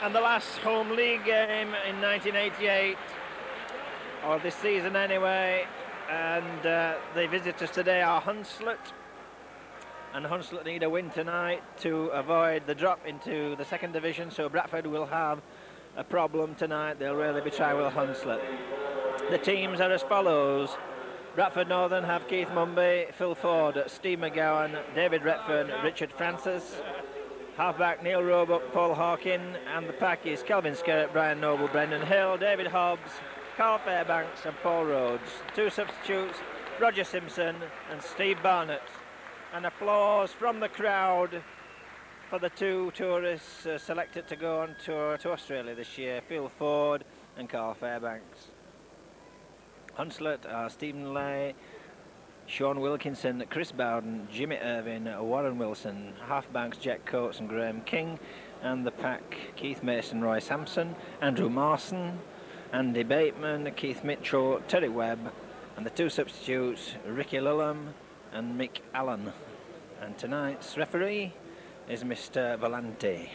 And the last home league game in 1988, or this season anyway, and the visitors today are Hunslet. And Hunslet need a win tonight to avoid the drop into the second division, so Bradford will have a problem tonight. They'll really be trying with Hunslet. The teams are as follows. Bradford Northern have Keith Mumby, Phil Ford, Steve McGowan, David Retford, Richard Francis. Halfback Neil Roebuck, Paul Hawkin, and the pack is Kelvin Skerritt, Brian Noble, Brendan Hill, David Hobbs, Carl Fairbanks and Paul Rhodes. Two substitutes, Roger Simpson and Steve Barnett. And applause from the crowd for the two tourists selected to go on tour to Australia this year, Phil Ford and Carl Fairbanks. Hunslet are Stephen Lay, Sean Wilkinson, Chris Bowden, Jimmy Irvin, Warren Wilson, halfbacks Jack Coates and Graham King, and the pack Keith Mason, Roy Sampson, Andrew Marson, Andy Bateman, Keith Mitchell, Terry Webb, and the two substitutes Ricky Lulham and Mick Allen. And tonight's referee is Mr. Volante.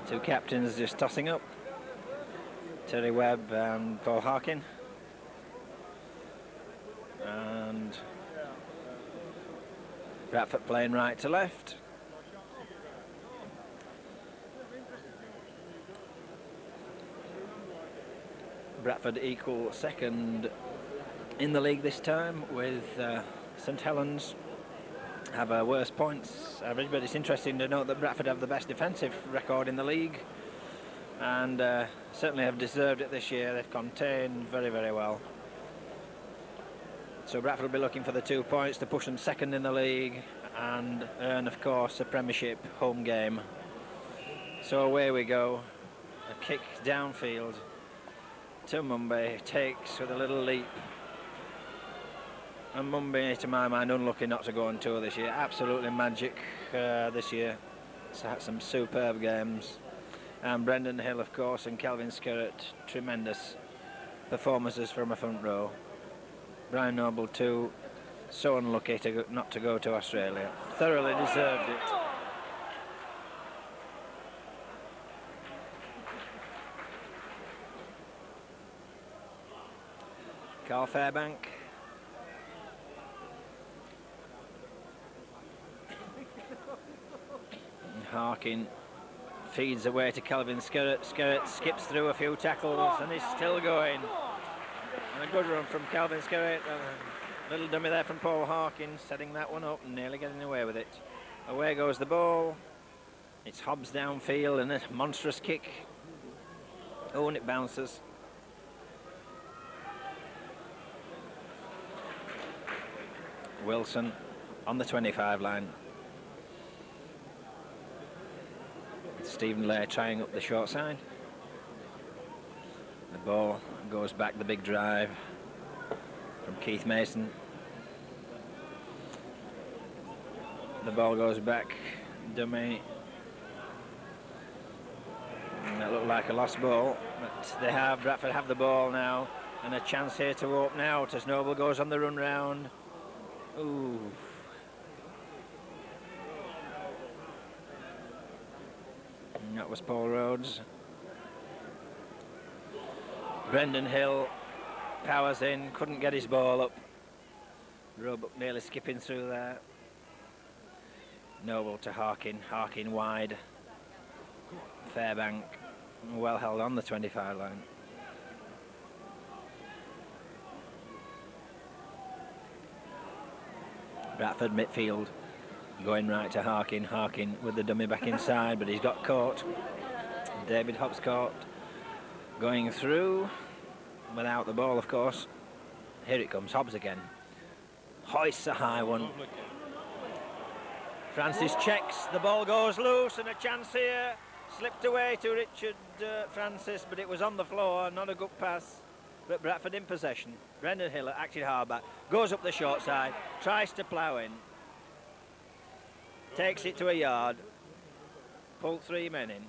Two captains just tossing up, Terry Webb and Paul Harkin. And Bradford playing right to left. Bradford equal second in the league this time, with St Helens have worse points average, but it's interesting to note that Bradford have the best defensive record in the league, and certainly have deserved it this year. They've contained very, very well. So Bradford will be looking for the 2 points to push them second in the league and earn, of course, a Premiership home game. So away we go. A kick downfield to Mumby, takes with a little leap. And Mumby, to my mind, unlucky not to go on tour this year. Absolutely magic this year. It's had some superb games. And Brendan Hill, of course, and Kelvin Skerritt, tremendous performances from a front row. Brian Noble too, so unlucky not to go to Australia. Thoroughly deserved it. Carl Fairbank. Harkin feeds away to Kelvin Skerritt. Skerritt skips through a few tackles and is still going. And a good run from Kelvin Skerritt. A little dummy there from Paul Harkin, setting that one up and nearly getting away with it. Away goes the ball. It's Hobbs downfield and a monstrous kick. Oh, and it bounces. Wilson on the 25 line. Stephen Lay trying up the short side. The ball goes back, the big drive from Keith Mason. The ball goes back, dummy. And that looked like a lost ball, but Bradford have the ball now, and a chance here to open out as Noble goes on the run round. Ooh. And that was Paul Rhodes. Brendan Hill powers in, couldn't get his ball up. Roebuck nearly skipping through there. Noble to Harkin, Harkin wide. Fairbank well held on the 25 line. Bradford midfield going right to Harkin. Harkin with the dummy back inside, but he's got caught. David Hobbs caught. Going through without the ball, of course. Here it comes, Hobbs again. Hoists a high one. Francis checks, the ball goes loose, and a chance here. Slipped away to Richard Francis, but it was on the floor, not a good pass. But Bradford in possession. Brendan Hill acted hard back, goes up the short side, tries to plough in. Takes it to a yard. Pulled 3 men in.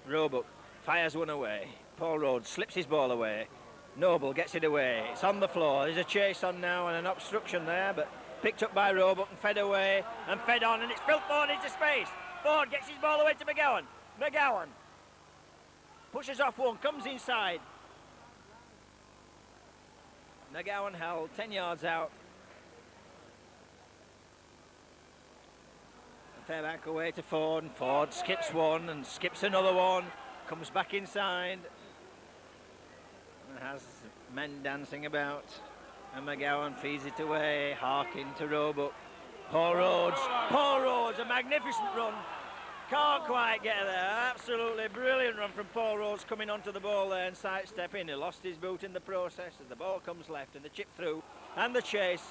Roebuck fires one away. Paul Rhodes slips his ball away. Noble gets it away. It's on the floor. There's a chase on now and an obstruction there, but picked up by Roebuck and fed away and fed on, and it's Phil Ford into space. Ford gets his ball away to McGowan. McGowan pushes off one, comes inside. McGowan held 10 yards out. Fairbank away to Ford, and Ford skips one and skips another one, comes back inside and has men dancing about, and McGowan feeds it away. Harkin to Roebuck. Paul Rhodes, a magnificent run, can't quite get there. Absolutely brilliant run from Paul Rhodes, coming onto the ball there and sidestepping. He lost his boot in the process as the ball comes left, and the chip through and the chase.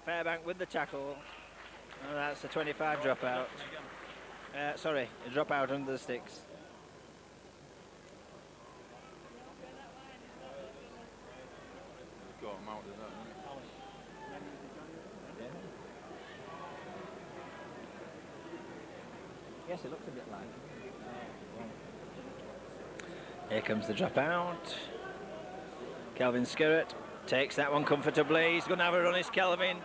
Fairbank with the tackle. And that's a 25 dropout. Sorry, a dropout under the sticks. Got him out of that, Yes, it looks a bit like. Here comes the dropout. Kelvin Skirrett takes that one comfortably. He's going to have a run, is Kelvin.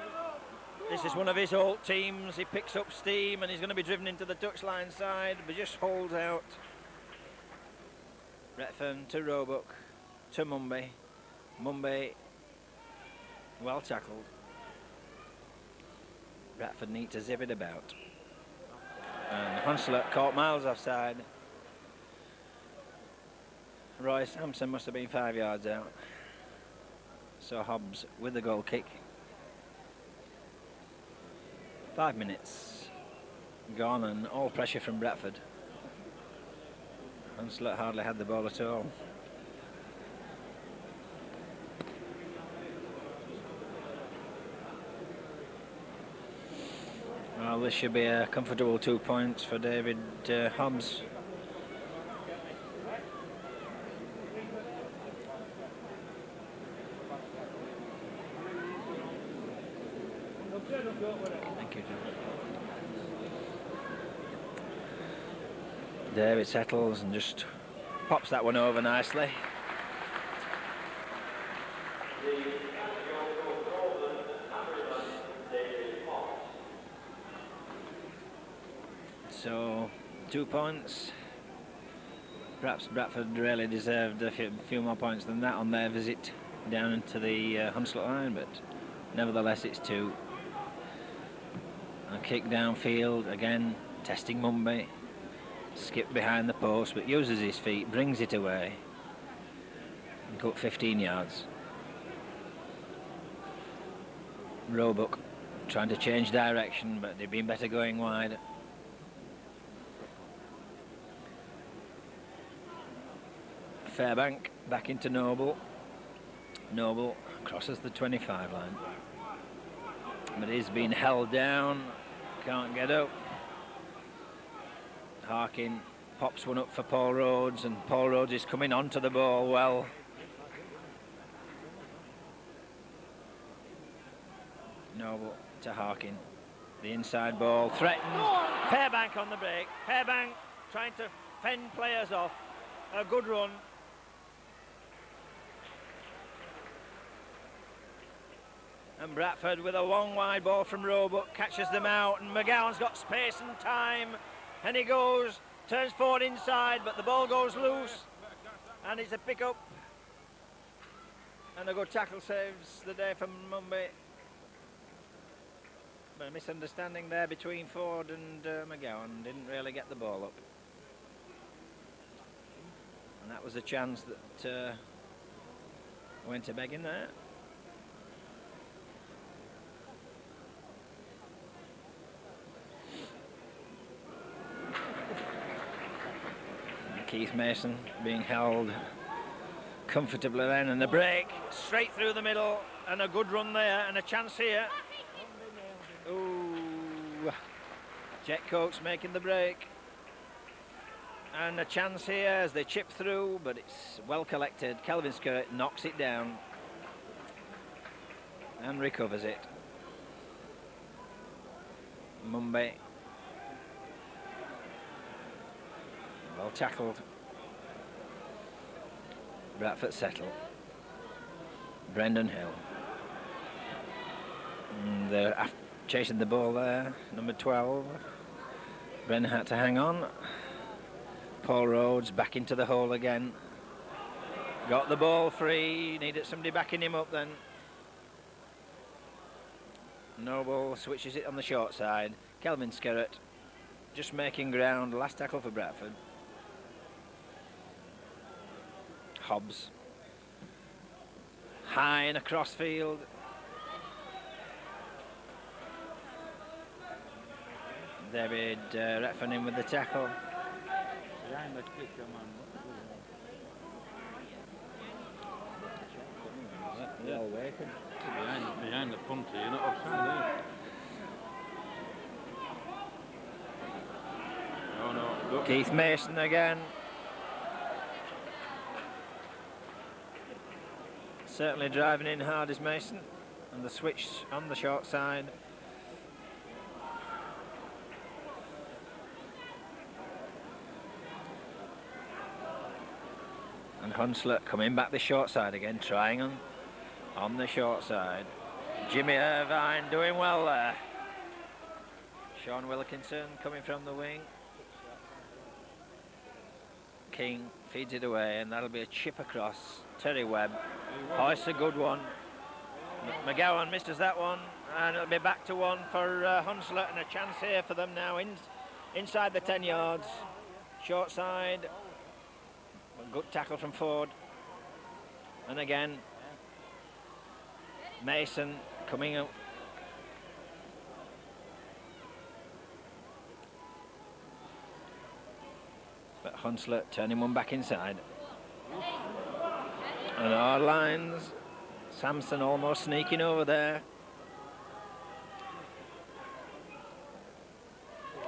This is one of his old teams. He picks up steam and he's going to be driven into the touchline side, but just holds out. Redfern to Roebuck, to Mumby. Mumby, well tackled. Bradford need to zip it about. And Hunslet caught miles offside. Royce Hampson must have been 5 yards out. So Hobbs with the goal kick. 5 minutes gone and all pressure from Bradford. Hunslet hardly had the ball at all. Well, this should be a comfortable 2 points for David Hobbs. Thank you, John. David settles and just pops that one over nicely. So 2 points. Perhaps Bradford really deserved a few more points than that on their visit down into the Hunslet line, but nevertheless it's 2. A kick downfield, again testing Mumby. Skip behind the post, but uses his feet, brings it away. And cut 15 yards. Roebuck trying to change direction, but they'd been better going wide. Fairbank back into Noble. Noble crosses the 25 line. But he's been held down, can't get up. Harkin pops one up for Paul Rhodes, and Paul Rhodes is coming onto the ball well. Noble to Harkin. The inside ball threatened. Fairbank on the break. Fairbank trying to fend players off. A good run. And Bradford with a long wide ball from Roebuck catches them out, and McGowan's got space and time, and he goes, turns forward inside, but the ball goes loose, and it's a pick up, and a good tackle saves the day from Mumby. But a misunderstanding there between Ford and McGowan, didn't really get the ball up. And that was a chance that went to begging there. Keith Mason being held comfortably then, and the break straight through the middle, and a good run there, and a chance here. Ooh, Jet Coates making the break, and a chance here as they chip through, but it's well collected. Kelvin Skirrett knocks it down and recovers it. Mumby. Well tackled. Bradford settle. Brendan Hill. chasing the ball there, number 12. Brennan had to hang on. Paul Rhodes back into the hole again. Got the ball free, needed somebody backing him up then. Noble switches it on the short side. Kelvin Skerrett just making ground, last tackle for Bradford. Hobbs. High and across field. David Redfern in with the tackle. Behind the punter, you're not offside, are you? Oh no. Keith Mason again. Certainly driving in hard is Mason. And the switch on the short side. And Hunslet coming back the short side again, trying on the short side. Jimmy Irvine doing well there. Sean Wilkinson coming from the wing. King feeds it away, and that'll be a chip across. Terry Webb. Oh, it's a good one. McGowan misses that one, and it'll be back to one for Hunslet, and a chance here for them now inside the 10 yards. Short side. A good tackle from Ford. And again, Mason coming up. But Hunslet turning one back inside. And our lines. Sampson almost sneaking over there.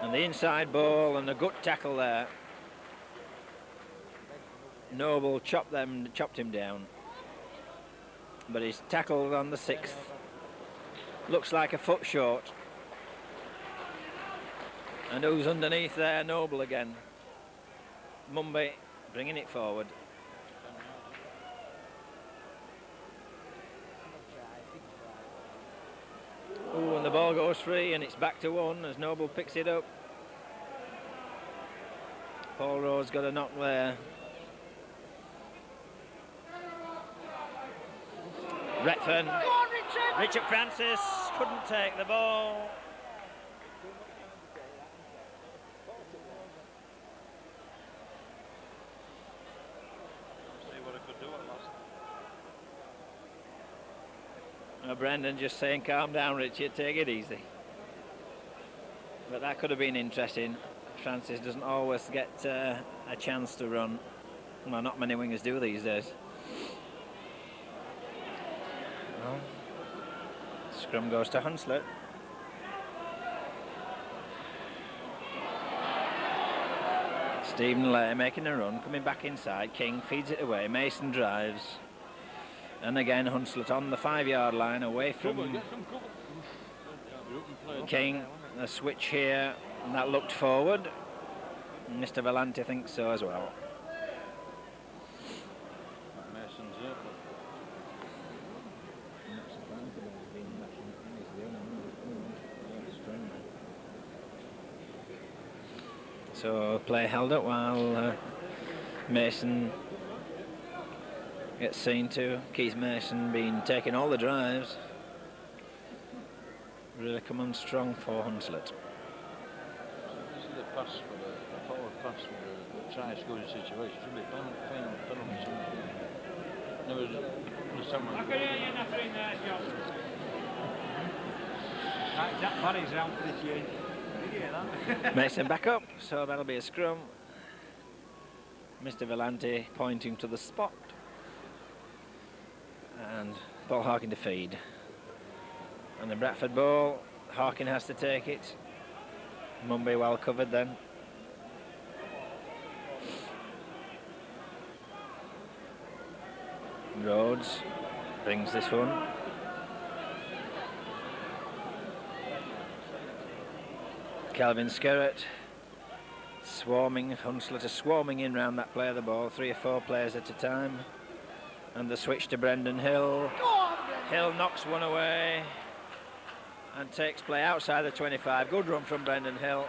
And the inside ball and a good tackle there. Noble chopped him down. But he's tackled on the 6th. Looks like a foot short. And who's underneath there? Noble again. Mumby bringing it forward. Ooh, and the ball goes free, and it's back to one as Noble picks it up. Paul Rhodes got a knock there. Redfern. Go on, Richard Francis couldn't take the ball. See what I could do at last. Brendan just saying, calm down, Richard, take it easy. But that could have been interesting. Francis doesn't always get a chance to run. Well, not many wingers do these days. Well, scrum goes to Hunslet. Stephen Lair making a run, coming back inside. King feeds it away. Mason drives. And again, Hunslet on the 5-yard line, away from King. A switch here, and that looked forward. Mr. Valente thinks so as well. Mason's up. So play held up while Mason gets seen to. Keith Mason been taking all the drives. Really come on strong for Hunslet. This is the pass for the forward pass for the try scoring situation. Should be penalty. No, someone. I can hear you nothing there, John. That Barry's round for this year. Did you hear that? Mason back up, so that'll be a scrum. Mr. Valente pointing to the spot. And ball Harkin to feed. And the Bradford ball, Harkin has to take it. Mumby well covered then. Rhodes brings this one. Kelvin Skerrett swarming, Hunslet are swarming in round that play of the ball, 3 or 4 players at a time. And the switch to Brendan Hill. Hill knocks one away. and takes play outside the 25. Good run from Brendan Hill.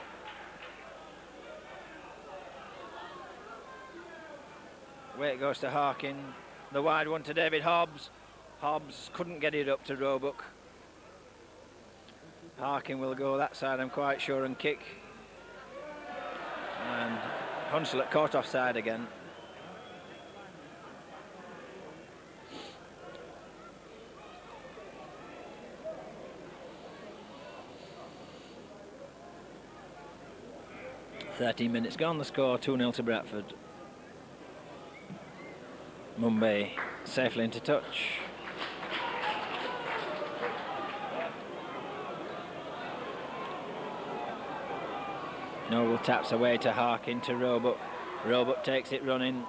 Away it goes to Harkin. The wide one to David Hobbs. Hobbs couldn't get it up to Roebuck. Harkin will go that side, I'm quite sure, and kick. And Hunslet caught offside again. "13 minutes gone, the score 2-0 to Bradford." Mumbai safely into touch. Noble taps away to Harkin to Roebuck. Roebuck takes it running.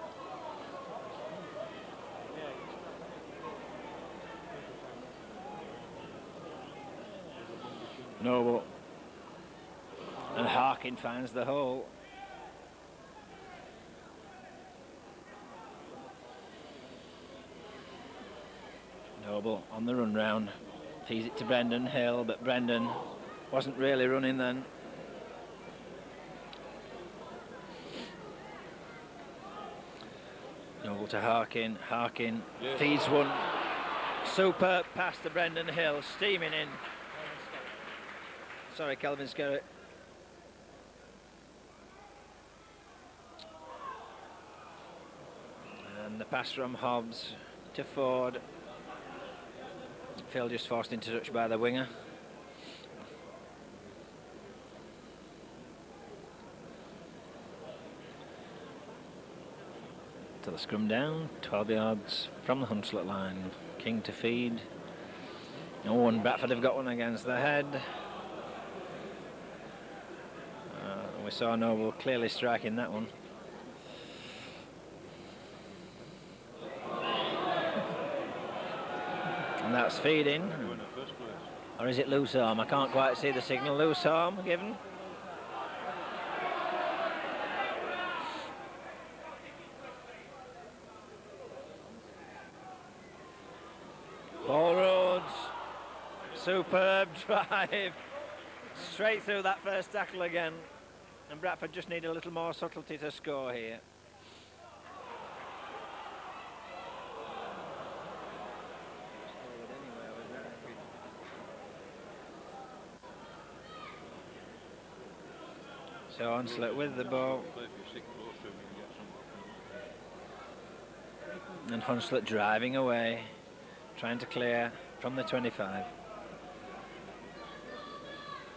Noble. And Harkin finds the hole. Noble on the run round. Feeds it to Brendan Hill, but Brendan wasn't really running then. Noble to Harkin. Harkin feeds one. Superb pass to Brendan Hill, steaming in. Sorry, Kelvin Skerritt. And the pass from Hobbs to Ford. Phil just forced into touch by the winger. To the scrum down, 12 yards from the Hunslet line. King to feed. Oh, and Bradford have got one against the head. We saw Noble clearly striking that one. And that's feeding. Or is it loose arm? I can't quite see the signal. Loose arm given. Paul Rhodes. Superb drive. Straight through that first tackle again. And Bradford just need a little more subtlety to score here. So Hunslet with the ball. And Hunslet driving away, trying to clear from the 25.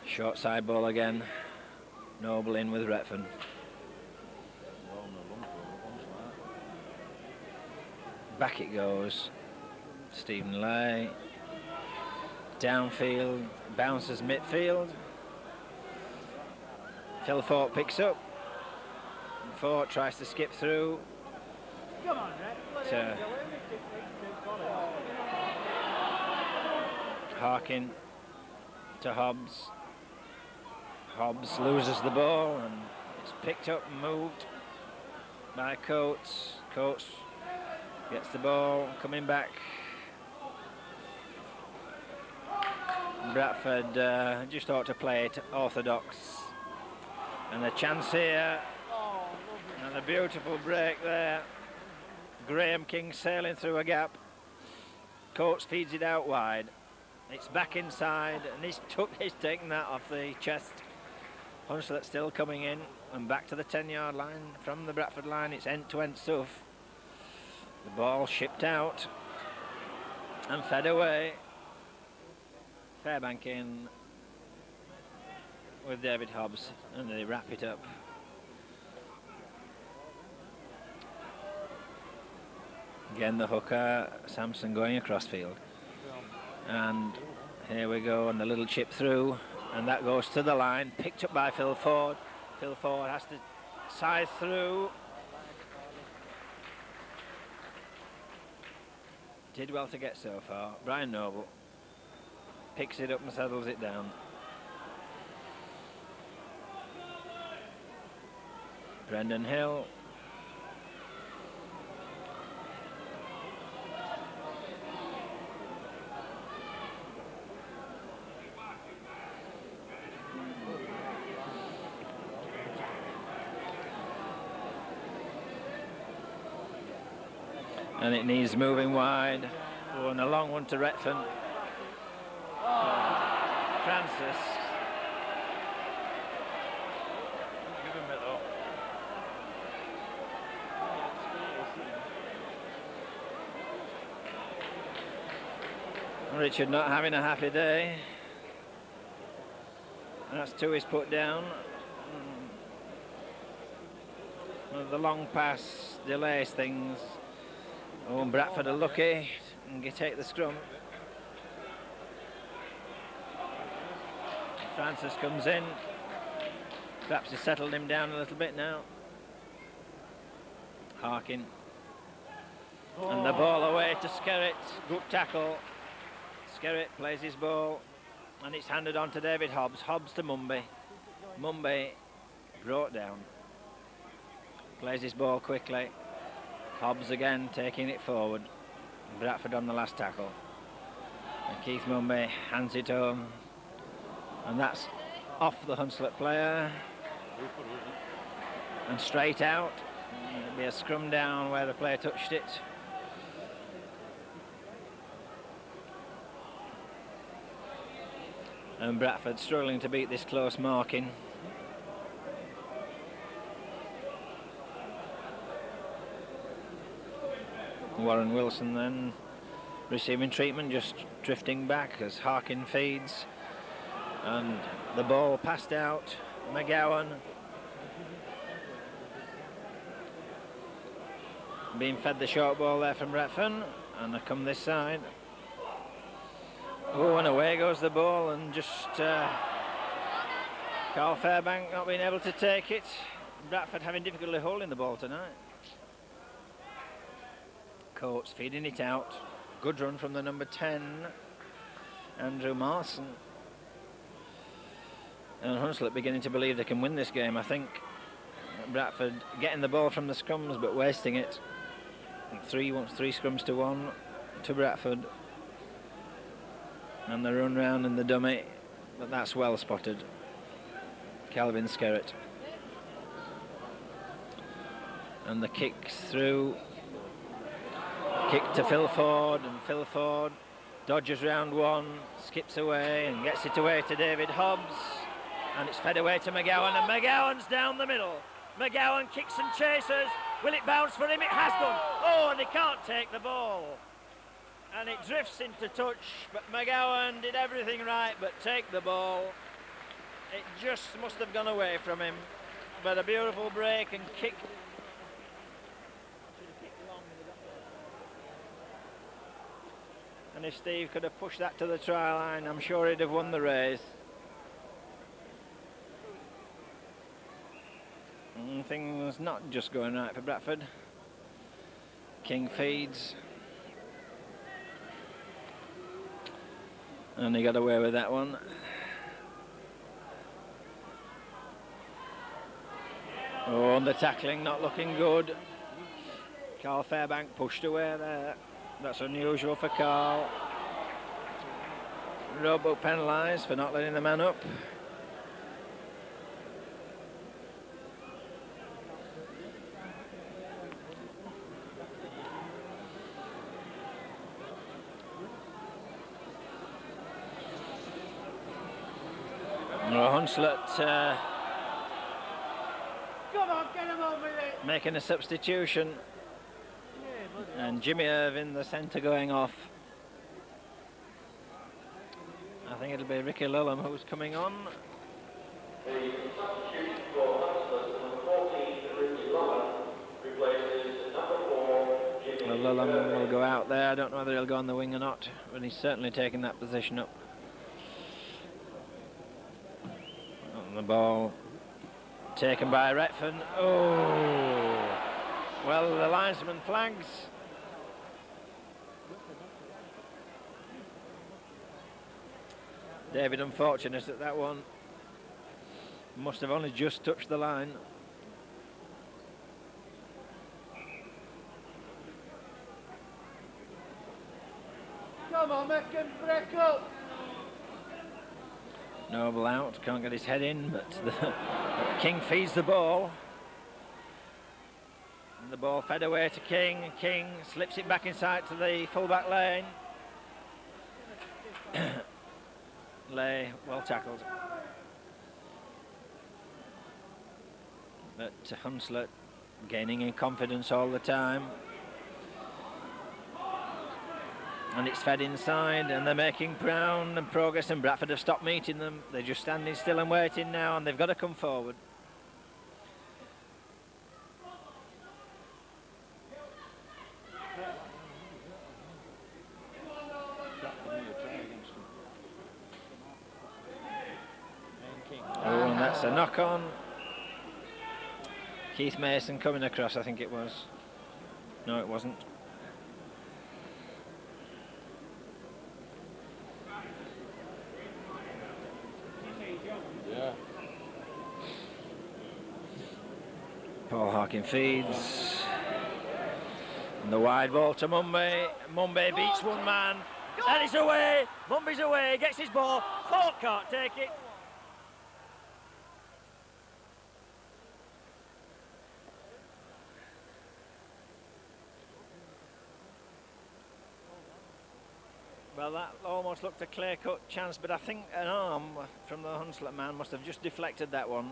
Short side ball again. Noble in with Retford. Back it goes. Stephen Lay. Downfield, bounces midfield. Phil Fort picks up. And Fort tries to skip through. Come on, Red. Harkin to Hobbs. Hobbs loses the ball and it's picked up and moved by Coates. Coates gets the ball, coming back. Bradford just ought to play it orthodox. And a chance here. And a beautiful break there. Graham King sailing through a gap. Coates feeds it out wide. It's back inside and he's taken that off the chest. Hunslet still coming in and back to the 10-yard line from the Bradford line. It's end-to-end stuff. The ball shipped out and fed away. Fairbank in with David Hobbs and they wrap it up. Again the hooker, Sampson going across field. And here we go, and the little chip through, and that goes to the line, picked up by Phil Ford. Phil Ford has to scythe through. Did well to get so far. Brian Noble picks it up and settles it down. Brendan Hill. And it needs moving wide. Oh, and a long one to Retford. Francis. Give him it though. Richard not having a happy day. That's two he's put down. Well, the long pass delays things. Oh, and Bradford are lucky and take the scrum. Francis comes in. Perhaps he's settled him down a little bit now. Harkin. And the ball away to Skerritt. Good tackle. Skerritt plays his ball. And it's handed on to David Hobbs. Hobbs to Mumby. Mumby brought down. Plays his ball quickly. Hobbs again taking it forward. Bradford on the last tackle. And Keith Mumby hands it home. And that's off the Hunslet player. And straight out. It'll be a scrum down where the player touched it. And Bradford struggling to beat this close marking. Warren Wilson then receiving treatment, just drifting back as Harkin feeds. And the ball passed out. McGowan being fed the short ball there from Bradford. And they come this side. Oh, and away goes the ball, and just Carl Fairbank not being able to take it. Bradford having difficulty holding the ball tonight. Coates feeding it out. Good run from the number 10, Andrew Marson. And Hunslet beginning to believe they can win this game, I think. Bradford getting the ball from the scrums but wasting it. And three scrums to one to Bradford. And the run round and the dummy, but that's well spotted. Calvin Skerritt. And the kicks through. Kick to Phil Ford, and Phil Ford dodges round one, skips away and gets it away to David Hobbs. And it's fed away to McGowan, and McGowan's down the middle. McGowan kicks and chases. Will it bounce for him? It has done. Oh, and he can't take the ball. And it drifts into touch, but McGowan did everything right but take the ball. It just must have gone away from him. But a beautiful break and kick. And if Steve could have pushed that to the try line, I'm sure he'd have won the race. And things not just going right for Bradford. King feeds. And he got away with that one. Oh, and the tackling not looking good. Carl Fairbank pushed away there. That's unusual for Carl. Roebuck penalised for not letting the man up. Hunslet making a substitution, and Jimmy Irvin, the centre, going off. I think it'll be Ricky Lulham who's coming on. The substitute for Hunslet, number 14, Ricky Lulham, replaces number 4, Jimmy Well, Lulham will go out there. I don't know whether he'll go on the wing or not, but he's certainly taking that position up. The ball taken by Retford. Oh, well, the linesman flags. David unfortunate at that one. Must have only just touched the line. Come on, make him break up. Noble out, can't get his head in, but King feeds the ball. the ball fed away to King. King slips it back inside to the full-back lane. Lay, well tackled. But Hunslet gaining in confidence all the time. And it's fed inside, and they're making ground and progress, and Bradford have stopped meeting them. They're just standing still and waiting now, and they've got to come forward. Oh, and that's a knock on. Keith Mason coming across, I think it was. No, it wasn't. Yeah. Paul Harkin feeds. And the wide ball to Mumby. Mumby beats one man. And it's away. Mumby's away, gets his ball. Falk can't take it. Well, that almost looked a clear-cut chance, but I think an arm from the Hunslet man must have just deflected that one.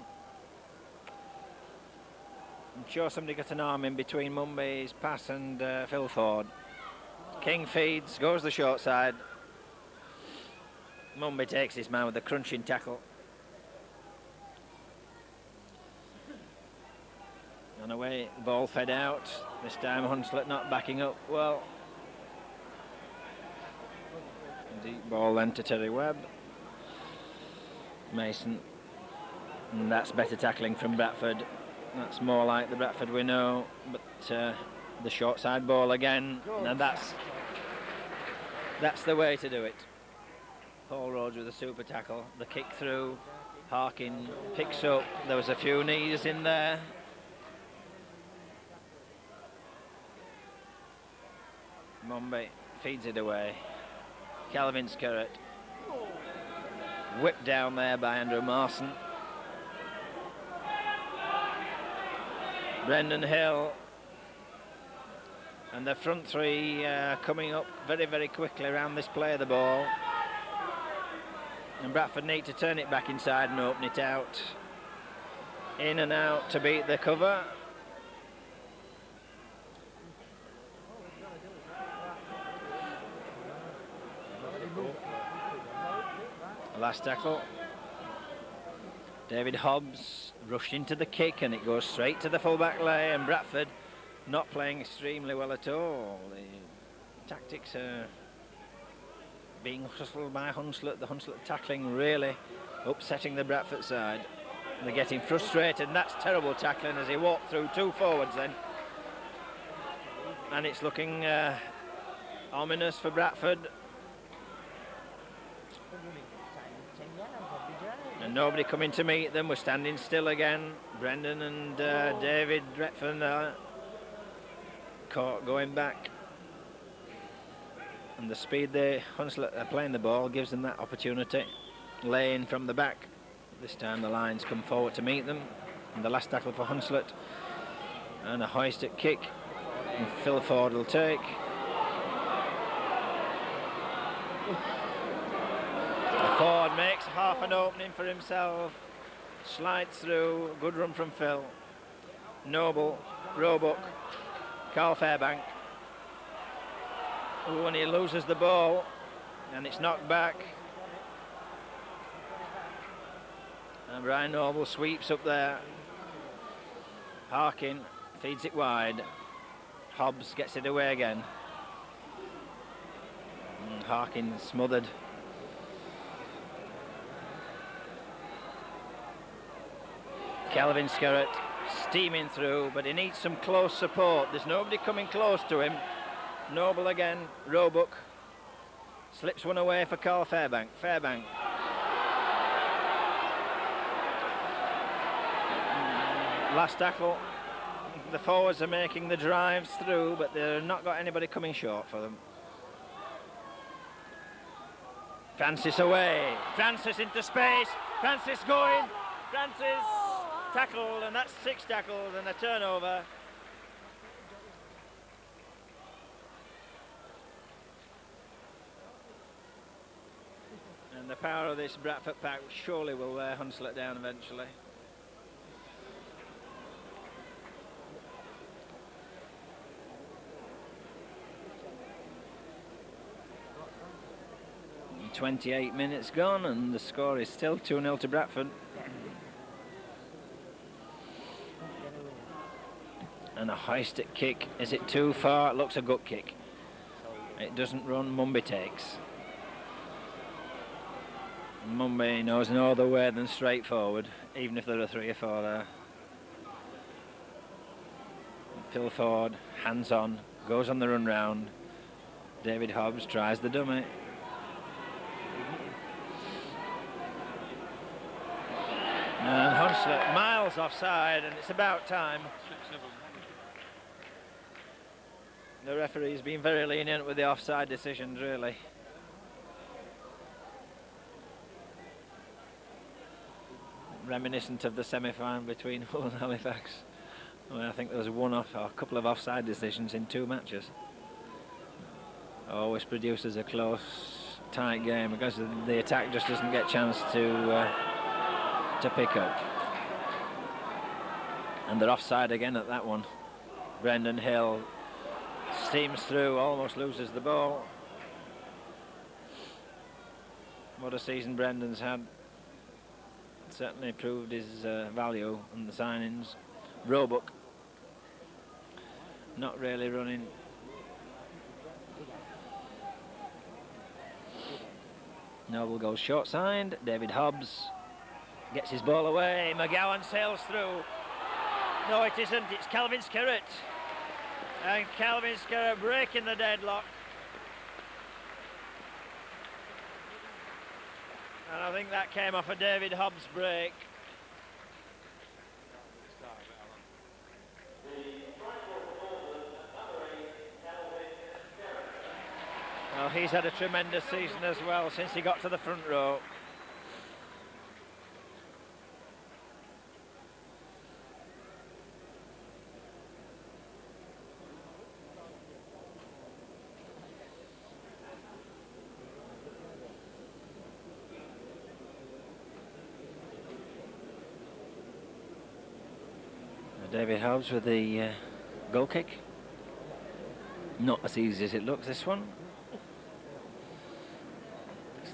I'm sure somebody got an arm in between Mumby's pass and Phil Ford. King feeds, goes the short side. Mumby takes his man with a crunching tackle. And away, the ball fed out. This time Hunslet not backing up well. Deep ball then to Terry Webb. Mason. And that's better tackling from Bradford. That's more like the Bradford we know. But the short side ball again. And that's the way to do it. Paul Rhodes with a super tackle. The kick through. Harkin picks up. There was a few knees in there. Mumby feeds it away. Calvin Skerrett. Whipped down there by Andrew Marson. Brendan Hill. And the front three coming up very, very quickly around this play of the ball. And Bradford need to turn it back inside and open it out. In and out to beat the cover. Last tackle. David Hobbs rushed into the kick and it goes straight to the full-back lay, and Bradford not playing extremely well at all. The tactics are being hustled by Hunslet. The Hunslet tackling really upsetting the Bradford side. They're getting frustrated, and that's terrible tackling as he walked through two forwards then. And it's looking ominous for Bradford. And nobody coming to meet them. We're standing still again. Brendan and David Retford caught going back. And the speed they Hunslet are playing the ball gives them that opportunity. Laying from the back. This time the Lions come forward to meet them. And the last tackle for Hunslet. And a hoisted kick. And Phil Ford will take. Ford makes half an opening for himself, slides through, good run from Phil. Noble, Roebuck, Carl Fairbank. Ooh, and he loses the ball, and it's knocked back. And Brian Noble sweeps up there. Harkin feeds it wide. Hobbs gets it away again. And Harkin smothered. Calvin Skerrett steaming through, but he needs some close support. There's nobody coming close to him. Noble again, Roebuck slips one away for Carl Fairbank. Fairbank. Last tackle. The forwards are making the drives through, but they've not got anybody coming short for them. Francis away. Francis into space. Francis going. Francis tackled, and that's 6 tackles and a turnover. And the power of this Bradford pack surely will wear Hunslet down eventually. And 28 minutes gone, and the score is still 2-0 to Bradford. And a hoisted kick. Is it too far? It looks a good kick. It doesn't run, Mumby takes. Mumby knows no other way than straight forward, even if there are 3 or 4 there. Phil Ford, hands on, goes on the run round. David Hobbs tries the dummy. And Hunslet miles offside, and it's about time. The referee's been very lenient with the offside decisions, really. Reminiscent of the semi-final between Hull and Halifax. Well, I think there was a couple of offside decisions in 2 matches. Always produces a close, tight game because the attack just doesn't get a chance to pick up. And they're offside again at that one. Brendan Hill steams through, almost loses the ball. What a season Brendan's had. Certainly proved his value in the signings. Roebuck not really running. Noble goes short side. David Hobbs gets his ball away. McGowan sails through. No, it isn't. It's Calvin Skerritt. And Calvin Skerritt breaking the deadlock. And I think that came off a David Hobbs break. Well, he's had a tremendous season as well since he got to the front row. David Hobbs with the goal kick. Not as easy as it looks, this one.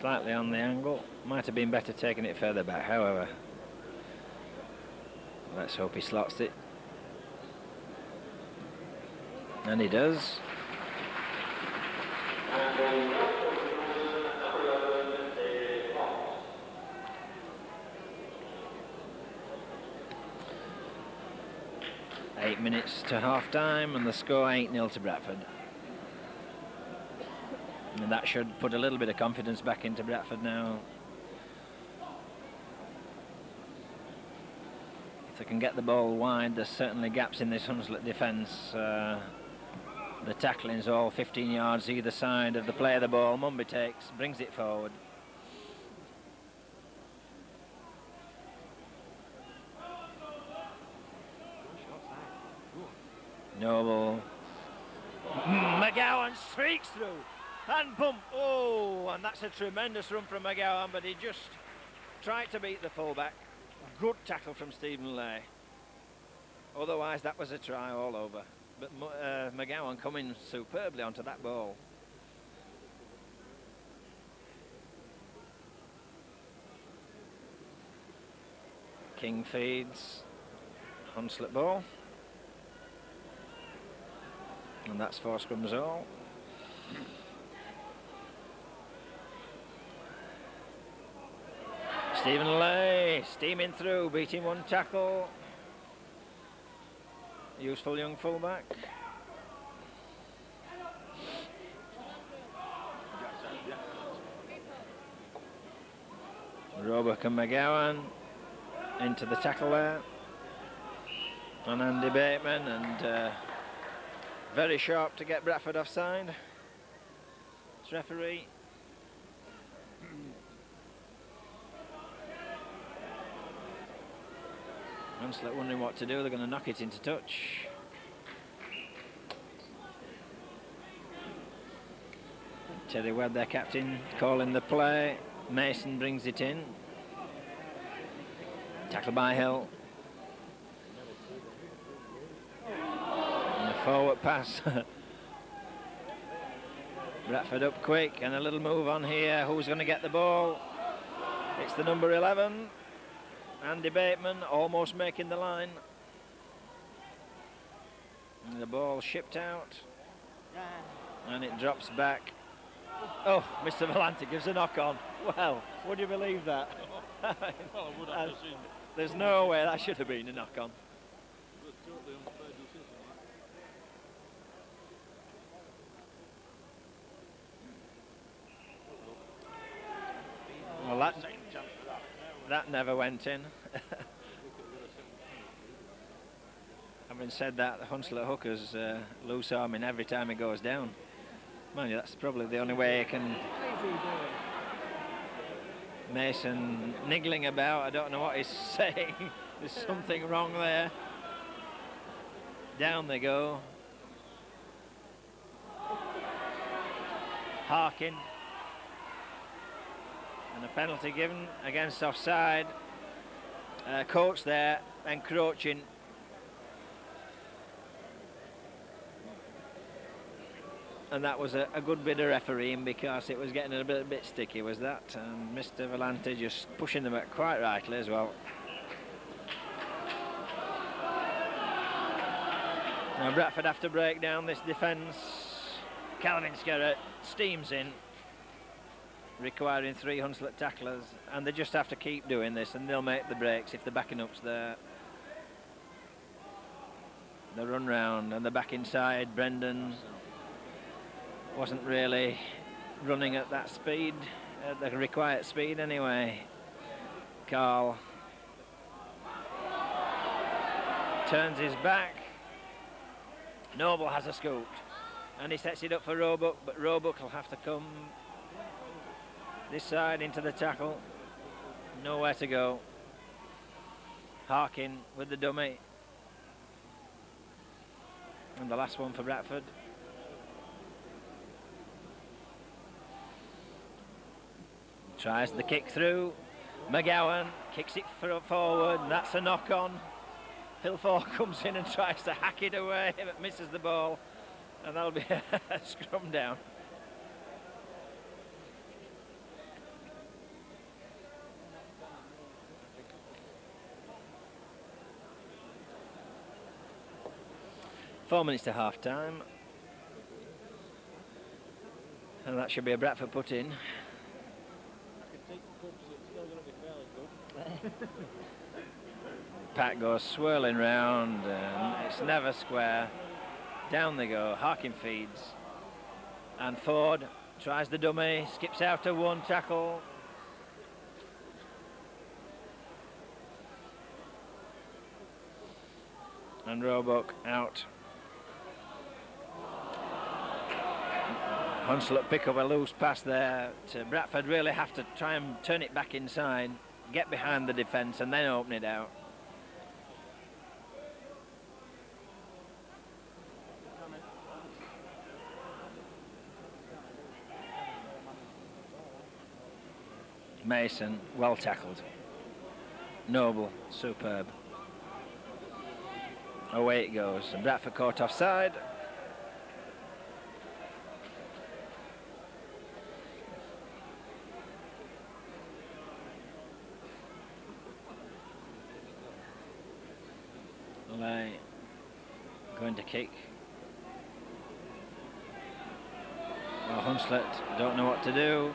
Slightly on the angle. Might have been better taking it further back, however. Let's hope he slots it. And he does. Eight minutes to half time, and the score 8-0 to Bradford. And that should put a little bit of confidence back into Bradford now. If they can get the ball wide, there's certainly gaps in this Hunslet defence. The tackling's all 15 yards either side of the play of the ball. Mumby takes, brings it forward. Noble. McGowan streaks through. And bump. Oh, and that's a tremendous run from McGowan, but he just tried to beat the fullback. Good tackle from Stephen Lay. Otherwise, that was a try all over. But McGowan coming superbly onto that ball. King feeds. Hunslet ball. And that's 4 scrums all. Stephen Lay steaming through, beating 1 tackle. Useful young fullback. Roebuck and McGowan into the tackle there. And Andy Bateman, and very sharp to get Bradford offside. This referee. Hunslet wondering what to do. They're going to knock it into touch. Terry Webb, their captain, calling the play. Mason brings it in. Tackle by Hill. And a forward pass. Bradford up quick, and a little move on here. Who's going to get the ball? It's the number 11, Andy Bateman, almost making the line. And the ball shipped out, and it drops back. Oh, Mr. Volante gives a knock on. Well, would you believe that? Well, I would have to seen. There's no way that should have been a knock on. Totally unfair decision. Well, that never went in. Having said that, the Hunslet hooker's loose arming every time he goes down. Mind you, that's probably the only way he can. Mason niggling about. I don't know what he's saying. There's something wrong there. Down they go. Harkin. And a penalty given against offside. Coach there encroaching. And that was a good bit of refereeing, because it was getting a bit sticky, was that? And Mr. Volante just pushing them back quite rightly as well. Now Bradford have to break down this defence. Calvin Skerrett steams in, requiring 3 Hunslet tacklers, and they just have to keep doing this, and they'll make the breaks if the backing up's there. The run round and the back inside. Brendan wasn't really running at that speed, at the required speed anyway. Carl turns his back. Noble has a scoop, and he sets it up for Roebuck, but Roebuck will have to come this side into the tackle. Nowhere to go. Harkin with the dummy. And the last one for Bradford. Tries the kick through. McGowan kicks it forward, and that's a knock on. Phil Ford comes in and tries to hack it away, but misses the ball, and that'll be a scrum down. Four minutes to half time, and that should be a Bradford put in. Pat goes swirling round, and it's never square. Down they go. Harkin feeds, and Ford tries the dummy, skips out of one tackle. And Roebuck out. Hunslet pick up a loose pass there to Bradford. Really have to try and turn it back inside, get behind the defence, and then open it out. Mason, well tackled. Noble, superb. Away it goes, and Bradford caught offside. Lay going to kick. Well, Hunslet don't know what to do.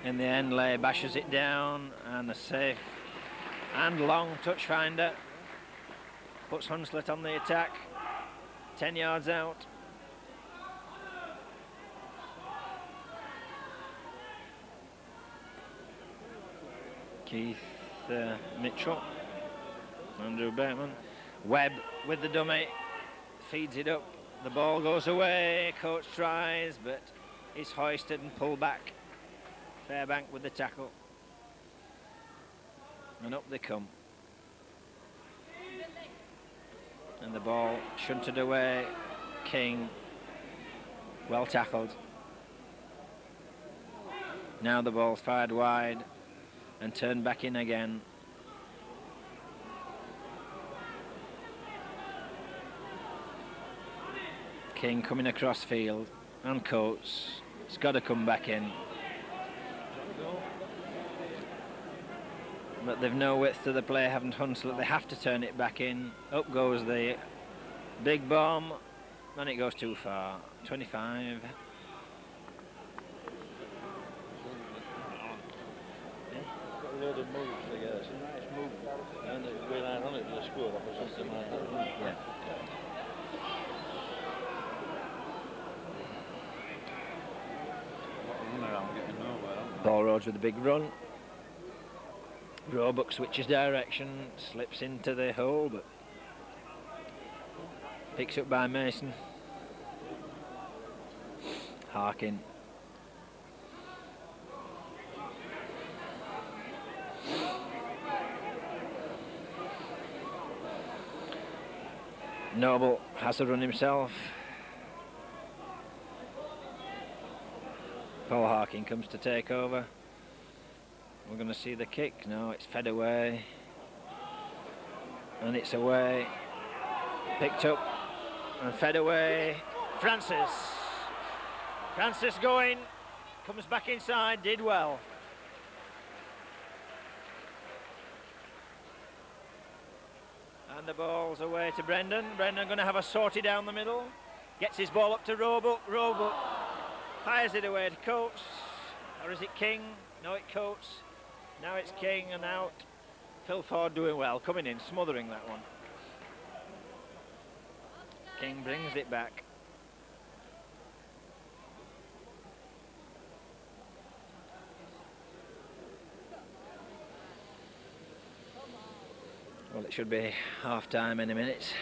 In the end, Lay bashes it down, and a safe and long touch finder puts Hunslet on the attack. 10 yards out. Keith Mitchell, Andrew Bateman. Webb with the dummy, feeds it up. The ball goes away. Coach tries, but is hoisted and pulled back. Fairbank with the tackle, and up they come. And the ball shunted away. King, well tackled. Now the ball's fired wide and turned back in again. King coming across field, and Coates. It's got to come back in. But they've no width to the play, haven't Hunslet. They have to turn it back in. Up goes the big bomb, and it goes too far. 25. Got a load of moves together. It's a nice move. And they relying on it to score off or something like that. Yeah. Ball Roads with a big run. Roebuck switches direction, slips into the hole, but picks up by Mason. Harkin. Noble has a run himself. Paul Harkin comes to take over. We're going to see the kick. No, it's fed away. And it's away. Picked up and fed away. Francis. Francis going. Comes back inside. Did well. And the ball's away to Brendan. Brendan going to have a sortie down the middle. Gets his ball up to Roebuck. Roebuck fires it away to Coates. Or is it King? No, it's Coates. Now it's King and out. Phil Ford doing well, coming in, smothering that one. King brings it back. Well, it should be half time in a minute.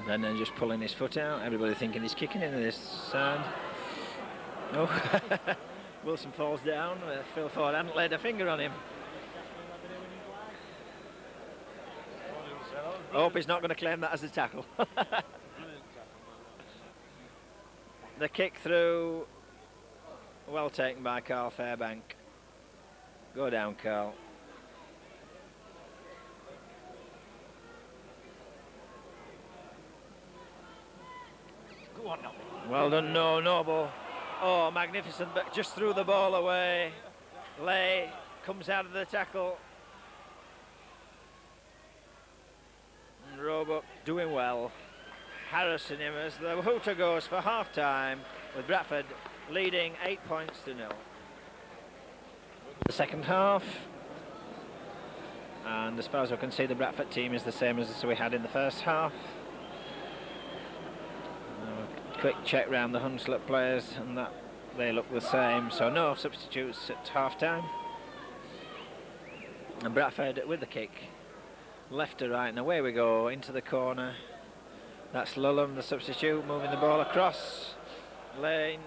Brendan just pulling his foot out. Everybody thinking he's kicking into this side. Oh, Wilson falls down. Phil Ford hadn't laid a finger on him. I hope he's not going to claim that as a tackle. The kick through, well taken by Carl Fairbank. Go down, Carl. Well done, Noble. Oh, magnificent, but just threw the ball away. Lay comes out of the tackle. And Roebuck doing well. Harassing him as the hooter goes for half-time, with Bradford leading 8 points to 0. The second half. And as far as we can see, the Bradford team is the same as we had in the first half. Quick check round the Hunslet players, and that they look the same, so no substitutes at half time. And Bradford with the kick, left to right, and away we go into the corner. That's Lullum, the substitute, moving the ball across. Lane,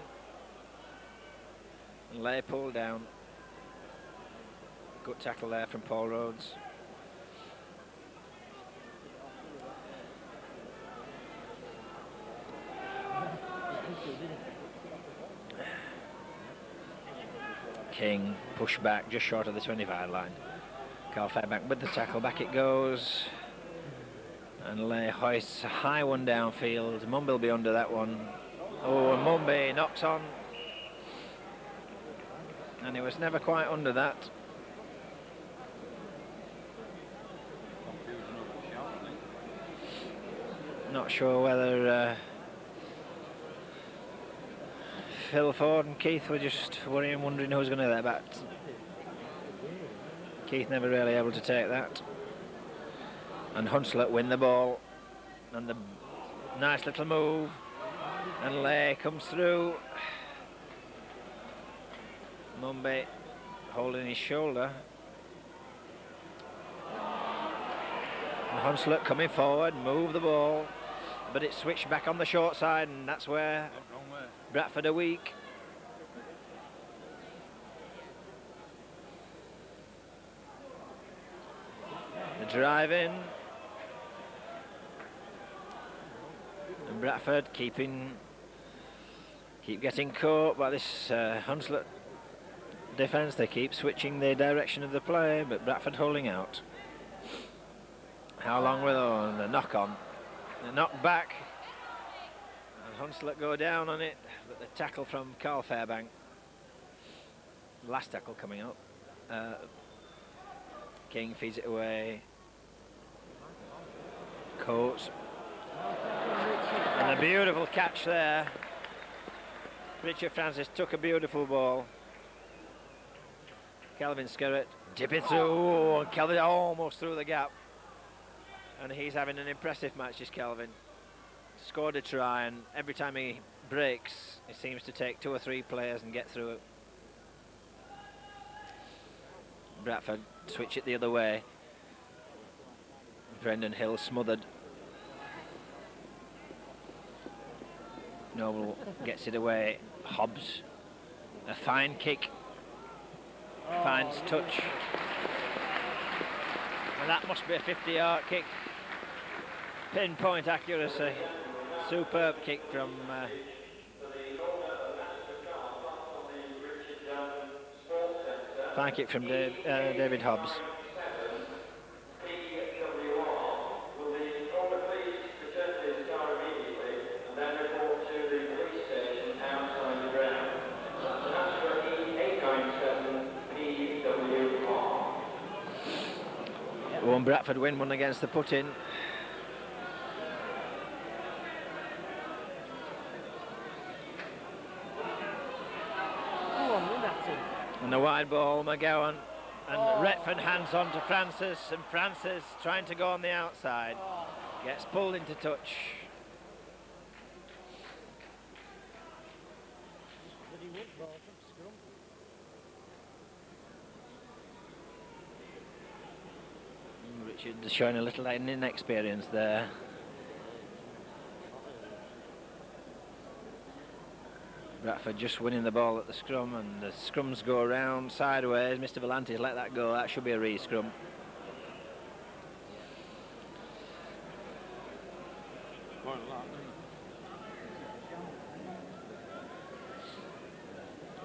and Lay pulled down. Good tackle there from Paul Rhodes. King push back just short of the 25 line. Carl Fairbank with the tackle, back it goes. And Lay hoists a high one downfield. Mumby will be under that one. Oh, and Mumby knocks on. And he was never quite under that. Not sure whether Phil Ford and Keith were just worrying, wondering who's going to get that. Keith never really able to take that. And Hunslet win the ball. And the nice little move. And Lay comes through. Mumby holding his shoulder. And Hunslet coming forward, move the ball. But it's switched back on the short side, and that's where Bradford are weak. The drive in. And Bradford keep getting caught by this Hunslet defence. They keep switching the direction of the play, but Bradford holding out. How long will the knock on? The knock back, and Hunslet go down on it, but the tackle from Carl Fairbank. Last tackle coming up. King feeds it away. Coates. And a beautiful catch there. Richard Francis took a beautiful ball. Kelvin Skerritt dip it through. Kelvin almost through the gap. And he's having an impressive match, this Kelvin. Scored a try, and every time he breaks, he seems to take 2 or 3 players and get through it. Bradford switch it the other way. Brendan Hill smothered. Noble gets it away. Hobbs. A fine kick. Finds touch. And that must be a 50-yard kick. Pinpoint accuracy. Superb kick from fine kick from David Hobbs. Won Bradford win one against the put-in. And the wide ball, McGowan, and Retford hands on to Francis, and Francis trying to go on the outside, gets pulled into touch. Richard showing a little inexperience there. Bradford just winning the ball at the scrum, and the scrums go around sideways. Mr. Volantes let that go. That should be a re-scrum.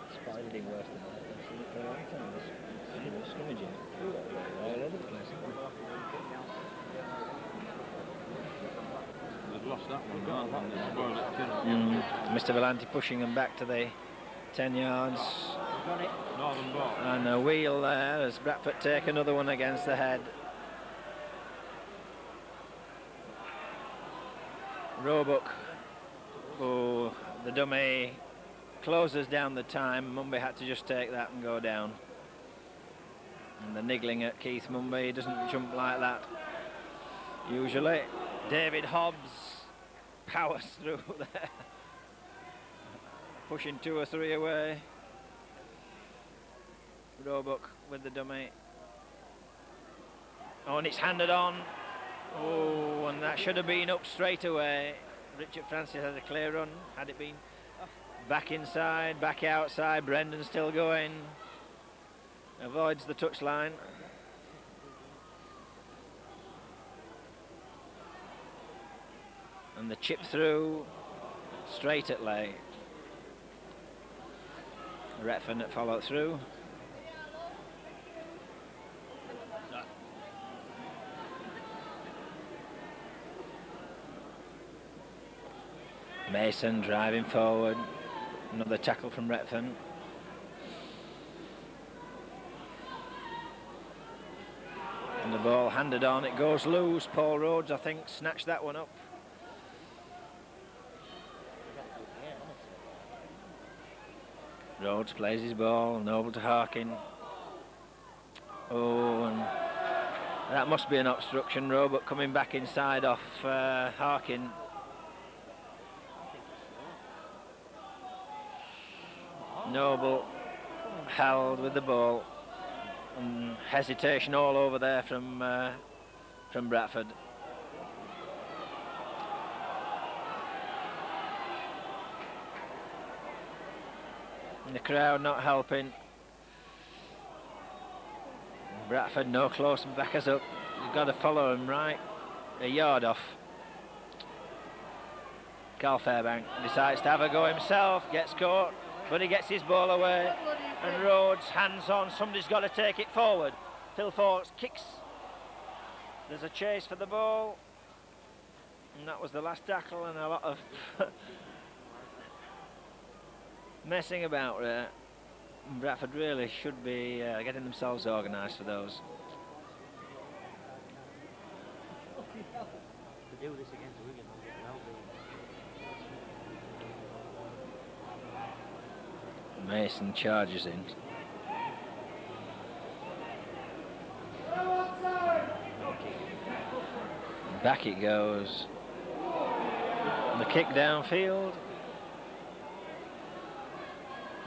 It's probably worse than that. Scrimmaging all over the place. They've lost that one, Mr. Volantes pushing them back to the 10 yards. And a wheel there as Bradford take another one against the head. Roebuck, oh, the dummy closes down the time. Mumby had to just take that and go down. And the niggling at Keith Mumby, he doesn't jump like that usually. David Hobbs powers through there, pushing 2 or 3 away. Roebuck with the dummy. Oh, and it's handed on. Oh, and that should have been up straight away. Richard Francis had a clear run. Had it been back inside, back outside, Brendan still going. Avoids the touchline. And the chip through straight at leg. Retford that followed through. Mason driving forward. Another tackle from Retford. And the ball handed on, it goes loose. Paul Rhodes, I think, snatched that one up. Rhodes plays his ball, Noble to Harkin. Oh, and that must be an obstruction, Roebuck coming back inside off Harkin. Noble held with the ball. And hesitation all over there from Bradford. And the crowd not helping. Bradford no close and back us up. You've got to follow him right a yard off. Carl Fairbank decides to have a go himself, gets caught, but he gets his ball away, and Rhodes hands on. Somebody's got to take it forward. Phil Fawkes kicks. There's a chase for the ball, and that was the last tackle, and a lot of messing about there. Bradford really should be getting themselves organised for those. To do this against Wigan, they'll get well. Mason charges in. Back it goes. The kick downfield.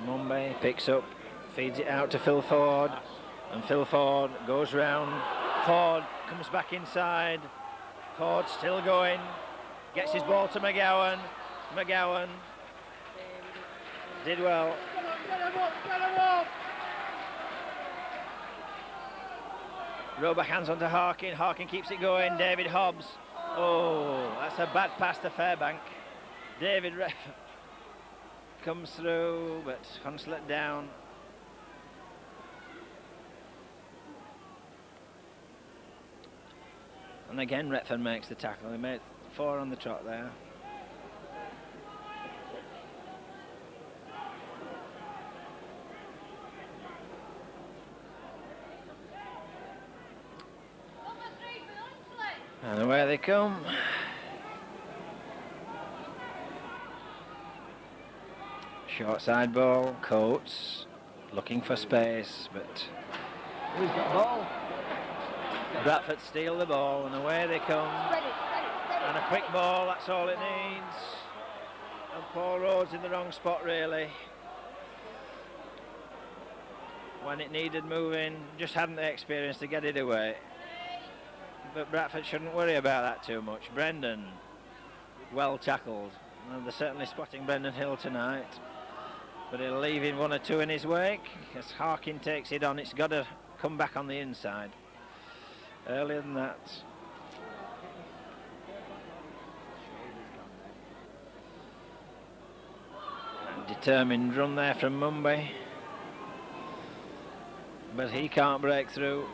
Mumbai picks up, feeds it out to Phil Ford, and Phil Ford goes round. Ford comes back inside. Ford still going, gets his ball to McGowan. McGowan did well. Roebuck hands on to Harkin. Harkin keeps it going. David Hobbs. Oh, that's a bad pass to Fairbank. David comes through, but Hunslet down. And again, Retford makes the tackle. He made 4 on the trot there. And away they come. Short side ball, Coates looking for space, but Who's got the ball? Bradford steal the ball, and away they come. And a quick ball, that's all it needs. And Paul Rhodes in the wrong spot really. When it needed moving, just hadn't the experience to get it away. But Bradford shouldn't worry about that too much. Brendan, well tackled. Well, they're certainly spotting Brendan Hill tonight. But he'll leave in 1 or 2 in his wake. As Harkin takes it on, it's got to come back on the inside. Earlier than that. And determined run there from Mumbai. But he can't break through.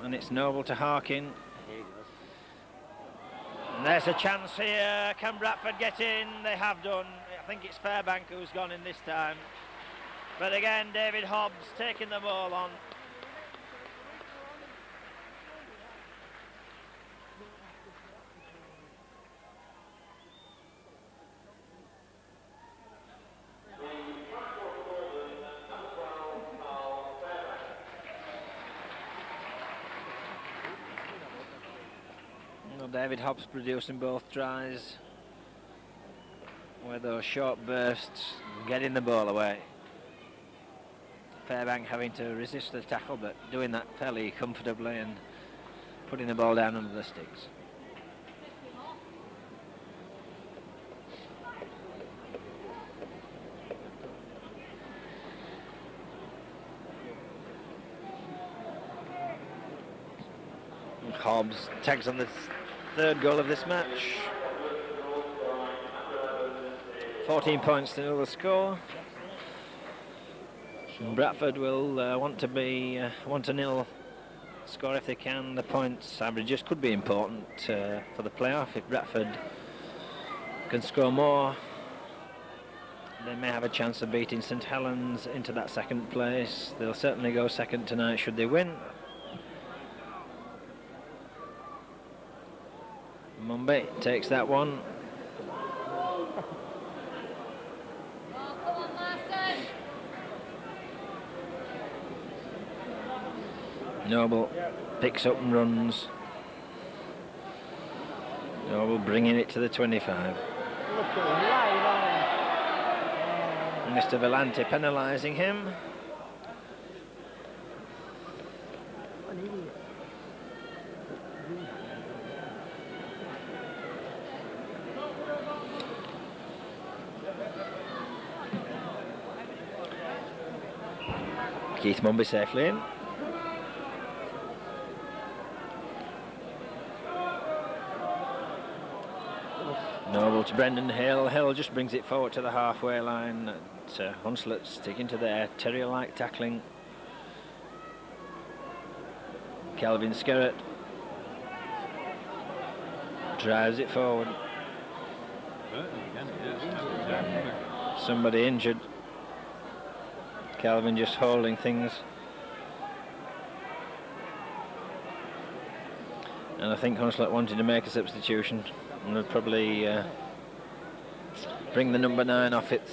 And it's Noble to Harkin. And there's a chance here. Can Bradford get in? They have done. I think it's Fairbank who's gone in this time. But again, David Hobbs taking the ball on. Well, David Hobbs producing both tries. With those short bursts, getting the ball away. Fairbank having to resist the tackle, but doing that fairly comfortably and putting the ball down under the sticks. And Hobbs tags on the 3rd goal of this match. 14 points to the score. And Bradford will want to nil score if they can. The points averages could be important for the playoff. If Bradford can score more, they may have a chance of beating St Helens into that 2nd place. They'll certainly go 2nd tonight should they win. Mumbai takes that one. Noble picks up and runs. Noble bringing it to the 25. Mr. Vellante penalising him. Keith Mumby safely in. Noble to Brendan Hill. Hill just brings it forward to the halfway line. Hunslet sticking to their terrier-like tackling. Kelvin Skerrett drives it forward. Somebody injured. Kelvin just holding things. And I think Hunslet wanted to make a substitution and would probably bring the number 9 off it,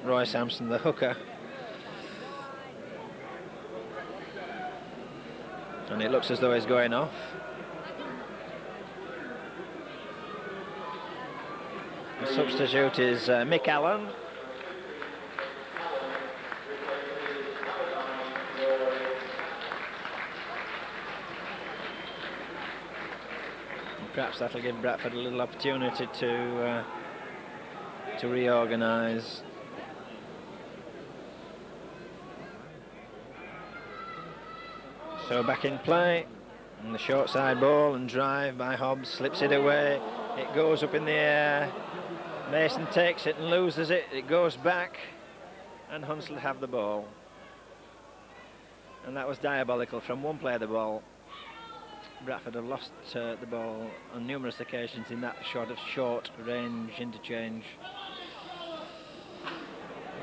Roy Sampson, the hooker. And it looks as though he's going off. The substitute is Mick Allen. Perhaps that'll give Bradford a little opportunity to reorganise. So back in play, and the short side ball and drive by Hobbs, slips it away, it goes up in the air, Mason takes it and loses it, it goes back, and Hunslet have the ball. And that was diabolical. From one play of the ball, Bradford have lost the ball on numerous occasions in that short range interchange.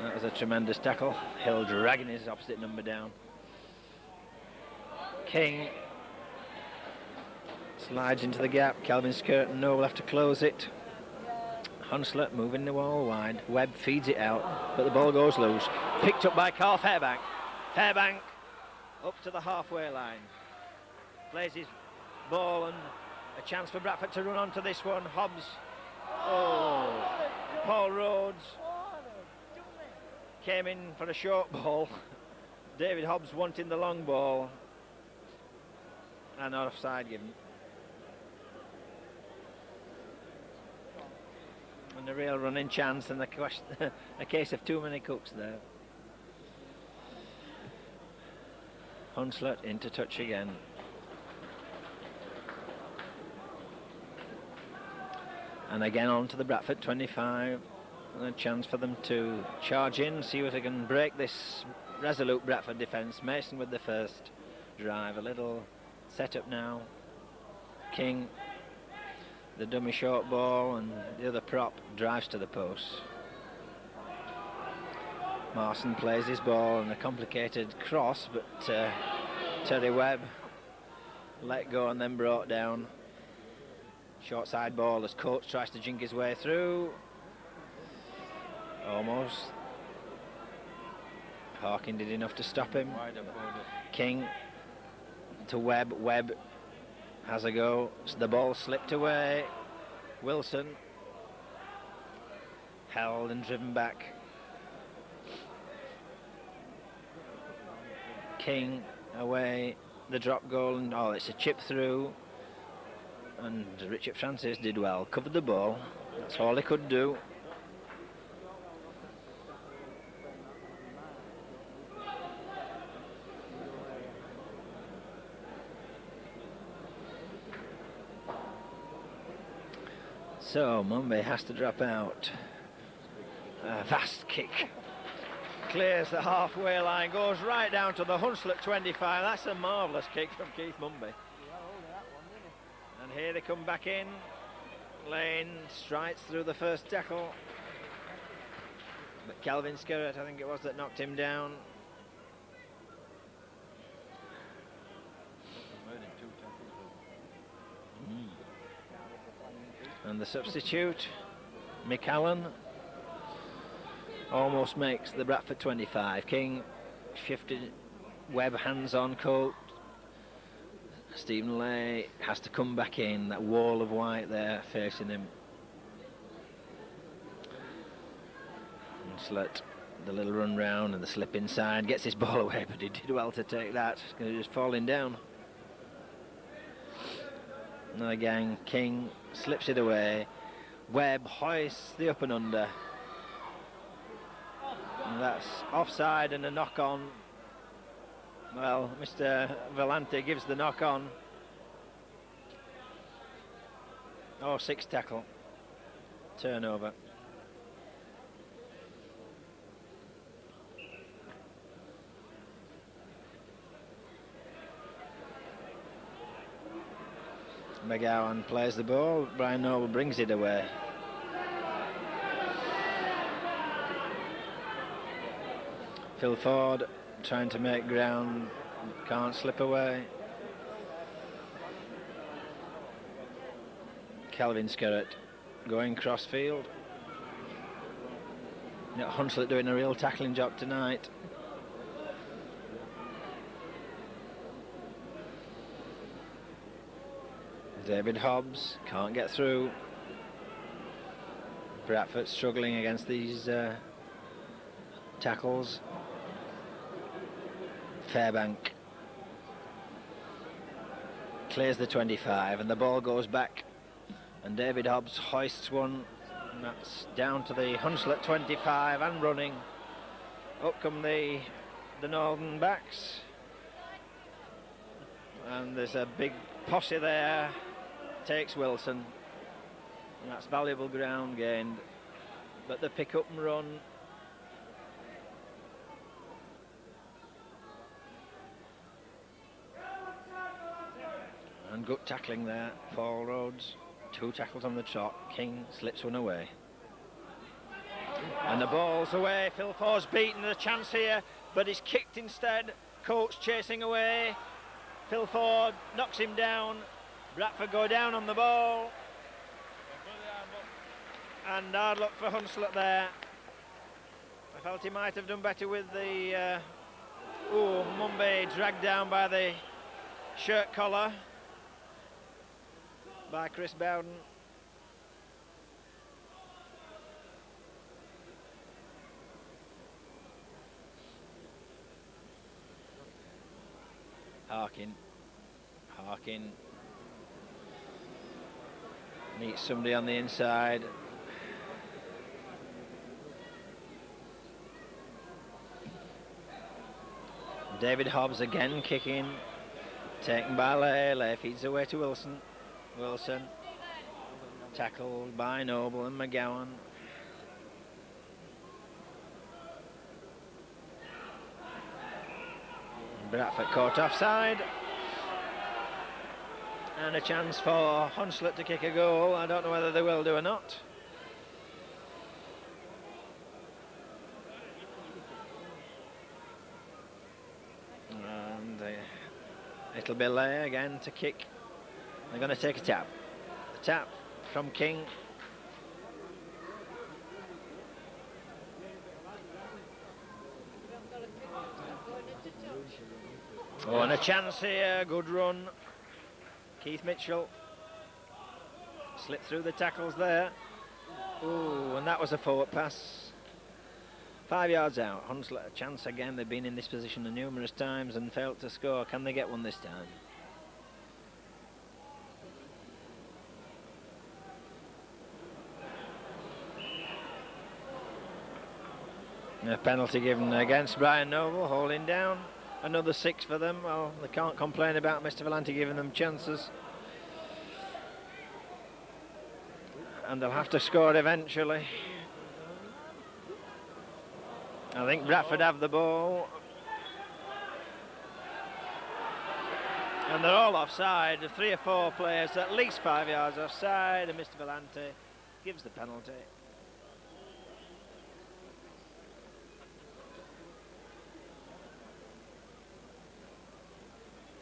That was a tremendous tackle. Hill dragging his opposite number down. King slides into the gap. Kelvin Skerrett and Noble have to close it. Hunslet moving the ball wide. Webb feeds it out, but the ball goes loose. Picked up by Carl Fairbank. Fairbank up to the halfway line. Plays his ball and a chance for Bradford to run onto this one. Hobbs. Oh, Paul Rhodes came in for a short ball. David Hobbs wanting the long ball. And offside given. And a real running chance, and a case of too many cooks there. Hunslet into touch again. And again on to the Bradford 25. And a chance for them to charge in, see if they can break this resolute Bradford defence. Mason with the first drive. A little set up now. King, the dummy short ball, and the other prop drives to the post. Marson plays his ball and a complicated cross, but Terry Webb let go and then brought down. Short side ball as Coates tries to jink his way through. Almost. Harkin did enough to stop him. King to Webb. Webb has a go. The ball slipped away. Wilson held and driven back. King away. The drop goal, and it's a chip through. And Richard Francis did well. Covered the ball. That's all he could do. So Mumby has to drop out. A vast kick. Clears the halfway line, goes right down to the Hunslet 25. That's a marvellous kick from Keith Mumby. And here they come back in. Lane strides through the first tackle. But Kelvin Skerrett, I think it was, that knocked him down. And the substitute, Mick Allen, almost makes the Bradford 25. King shifted, Webb hands on Coat. Stephen Lay has to come back in, that wall of white there facing him. Hunslet, the little run round and the slip inside, gets his ball away, but he did well to take that. He's going to just falling down. And again, King slips it away. Webb hoists the up and under. And that's offside and a knock on. Well, Mr. Valente gives the knock on. Oh, 6 tackle. turnover. McGowan plays the ball. Brian Noble brings it away. Phil Ford trying to make ground, can't slip away. Calvin Skerritt going cross field. Hunslet doing a real tackling job tonight. David Hobbs can't get through. Bradford struggling against these tackles. Fairbank clears the 25 and the ball goes back, and David Hobbs hoists one, and that's down to the Hunslet 25 and running. Up come the Northern backs, and there's a big posse there. Takes Wilson, and that's valuable ground gained, but the pick up and run. And good tackling there, Paul Rhodes. 2 tackles on the trot. King slips one away. And the ball's away. Phil Ford's beaten the chance here, but he's kicked instead. Coates chasing away. Phil Ford knocks him down. Bradford go down on the ball. And hard luck for Hunslet there. I felt he might have done better with the... Mumbai dragged down by the shirt collar by Chris Bowden. Harkin meets somebody on the inside. David Hobbs again kicking, taken by Lay feeds away to Wilson. Wilson tackled by Noble and McGowan. Bradford caught offside. And a chance for Hunslet to kick a goal. I don't know whether they will do or not. And it'll be Lay again to kick. They're going to take a tap. A tap from King. Oh, and a chance here. Good run. Keith Mitchell slipped through the tackles there. Ooh, and that was a forward pass. 5 yards out. Hunslet a chance again. They've been in this position numerous times and failed to score. Can they get one this time? A penalty given against Brian Noble, holding down. Another 6 for them. Well, they can't complain about Mr. Vellante giving them chances. And they'll have to score eventually. I think Bradford have the ball. And they're all offside. 3 or 4 players, at least 5 yards offside, and Mr. Vellante gives the penalty.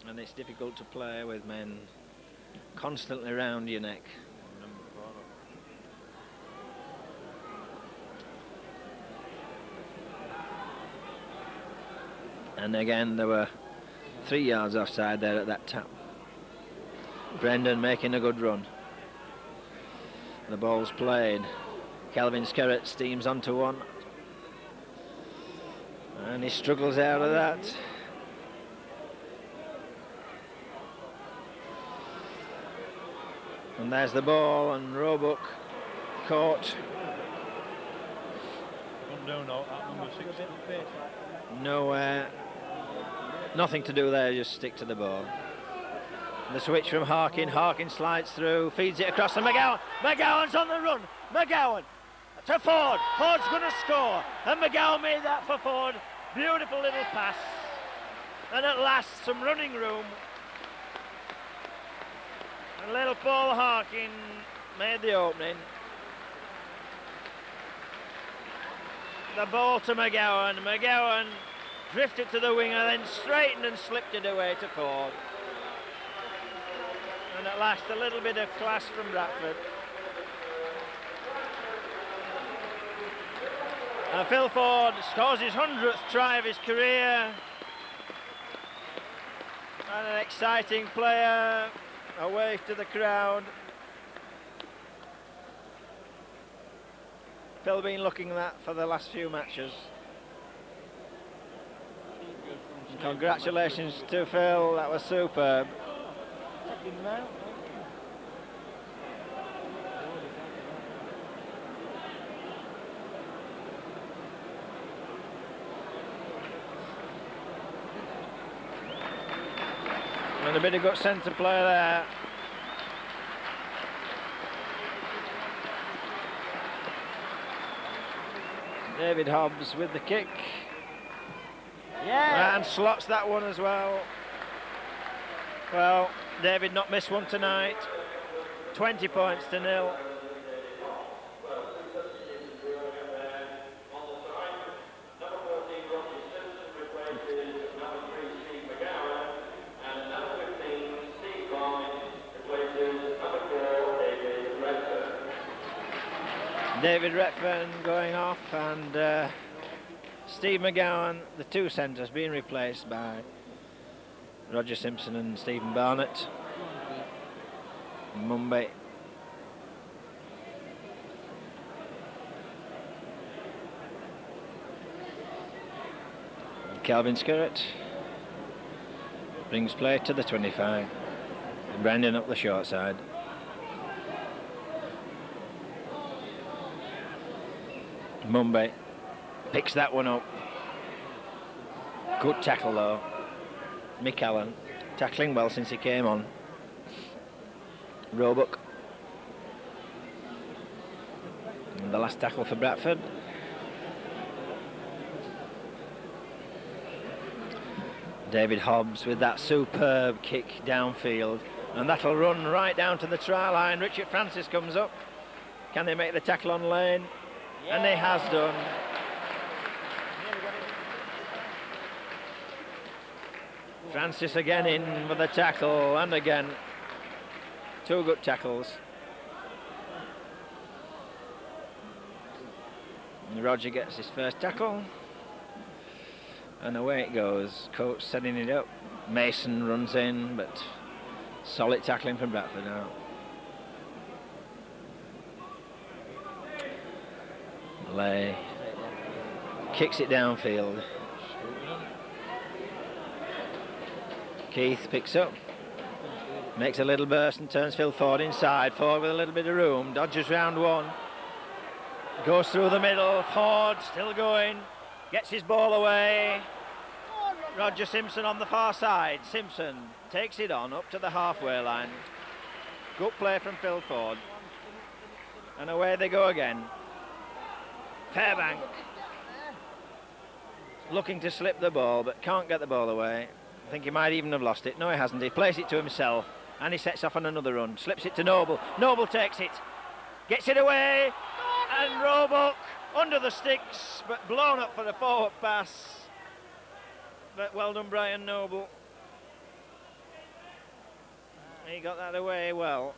And it's difficult to play with men constantly round your neck. And again, there were 3 yards offside there at that tap. Brendan making a good run. The ball's played. Calvin Skerritt steams onto one. And he struggles out of that. And there's the ball, and Roebuck caught. Nowhere. Nothing to do there, just stick to the ball. The switch from Harkin. Harkin slides through, feeds it across to McGowan. McGowan's on the run. McGowan to Ford. Ford's going to score. And McGowan made that for Ford. Beautiful little pass. And at last, some running room. And little Paul Harkin made the opening. The ball to McGowan. McGowan drifted to the winger, then straightened and slipped it away to Ford. And at last, a little bit of class from Bradford. Phil Ford scores his 100th try of his career. And an exciting player. A wave to the crowd. Phil been looking at that for the last few matches. And congratulations to Phil, that was superb. And a bit of good centre play there. David Hobbs with the kick. Yeah. And slots that one as well. Well, David not missed one tonight. 20 points to 0. David Redfern going off, and Steve McGowan, the two centres, being replaced by Roger Simpson and Stephen Barnett. Mumbai. Calvin Skerritt brings play to the 25. Brandon up the short side. Mumbai picks that one up. Good tackle though. Mick Allen tackling well since he came on. Roebuck. And the last tackle for Bradford. David Hobbs with that superb kick downfield, and that'll run right down to the try line. Richard Francis comes up. Can they make the tackle on lane? And he has done. Francis again in with a tackle, and again. Two good tackles. And Roger gets his first tackle. And away it goes. Coach setting it up. Mason runs in, but solid tackling from Bradford now. Malay kicks it downfield. Keith picks up, makes a little burst and turns Phil Ford inside. Ford with a little bit of room, dodges round one, goes through the middle. Ford still going, gets his ball away. Roger Simpson on the far side. Simpson takes it on up to the halfway line. Good play from Phil Ford. And away they go again. Fairbank looking to slip the ball, but can't get the ball away. I think he might even have lost it. No, he hasn't. He plays it to himself, and he sets off on another run. Slips it to Noble. Noble takes it, gets it away, and Roebuck under the sticks, but blown up for the forward pass. But well done, Brian Noble. He got that away well.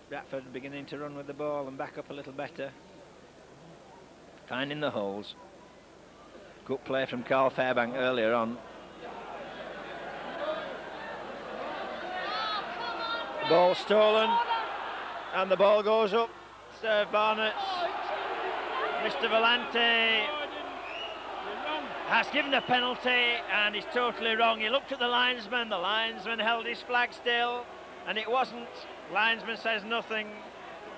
Bradford beginning to run with the ball and back up a little better. Finding the holes. Good play from Carl Fairbank earlier on. Ball stolen, and the ball goes up. Sir Barnett. Mr. Volante has given a penalty, and he's totally wrong. He looked at the linesman held his flag still, and it wasn't. Linesman says nothing.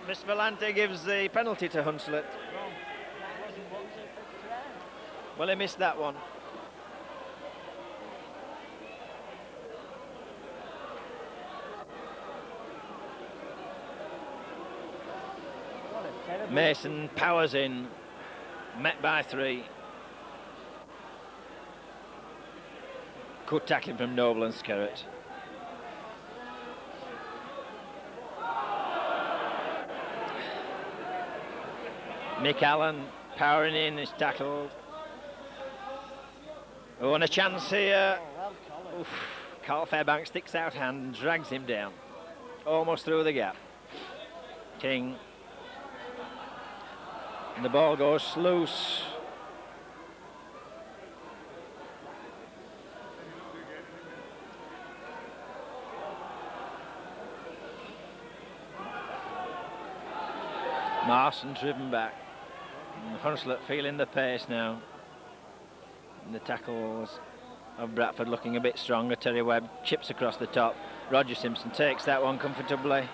Mr. Volante gives the penalty to Hunslet. Well, he missed that one. Mason powers in, met by 3. Good tackling from Noble and Skerritt. Mick Allen powering in, is tackled. Oh, and a chance here. Oof. Carl Fairbank sticks out hand and drags him down. Almost through the gap. King. And the ball goes loose. Marson driven back. And Hunslet feeling the pace now. And the tackles of Bradford looking a bit stronger. Terry Webb chips across the top. Roger Simpson takes that one comfortably.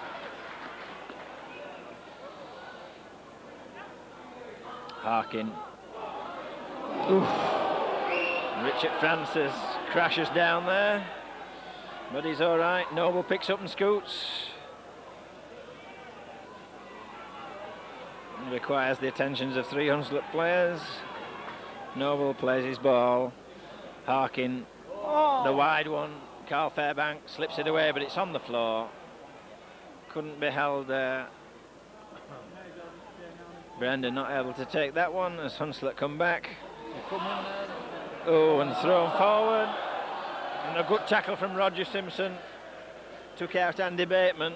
Harkin. Oof. Richard Francis crashes down there, but he's all right. Noble picks up and scoots. Requires the attentions of 3 Hunslet players. Noble plays his ball. Harkin, the wide one. Carl Fairbank slips it away, but it's on the floor. Couldn't be held there. Brendan not able to take that one as Hunslet come back. Oh, and thrown forward. And a good tackle from Roger Simpson. Took out Andy Bateman.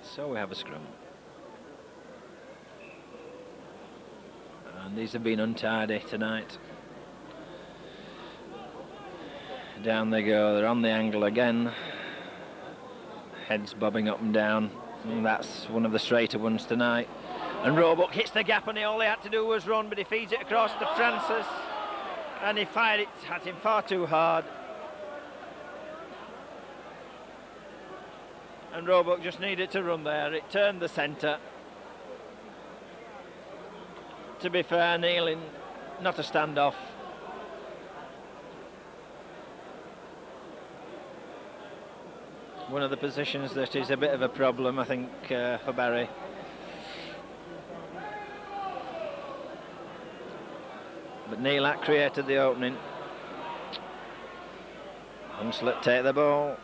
So we have a scrum. And these have been untidy tonight. Down they go, they're on the angle again. Heads bobbing up and down. And that's one of the straighter ones tonight. And Roebuck hits the gap, and all he had to do was run, but he feeds it across to Francis. And he fired it at him far too hard. And Roebuck just needed to run there. It turned the centre. To be fair, kneeling, not a standoff. One of the positions that is a bit of a problem, I think, for Barry. But Nealak created the opening. Hunslet take the ball.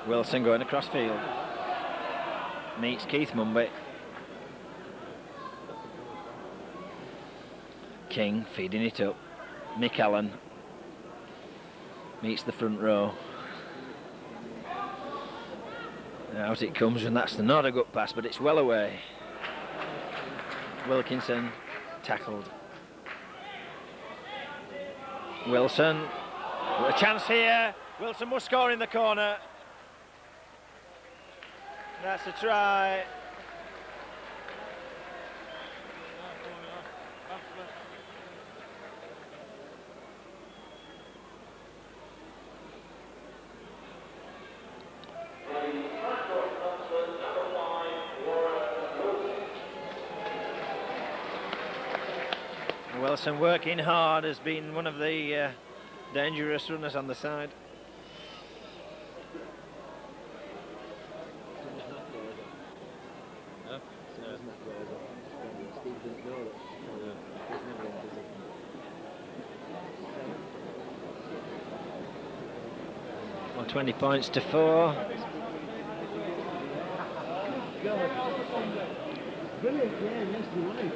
Wilson going across field. Meets Keith Mumby. King feeding it up. Mick Allen meets the front row. Out it comes, and that's not a good pass, but it's well away. Wilkinson tackled. Wilson, a chance here. Wilson must score in the corner. That's a try. Wilson working hard, has been one of the dangerous runners on the side. Well, 20 points to 4. Brilliant, yeah, yes, you're right.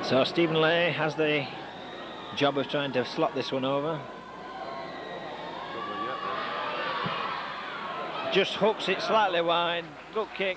So Stephen Lay has the job of trying to slot this one over. Just hooks it slightly wide. Good kick.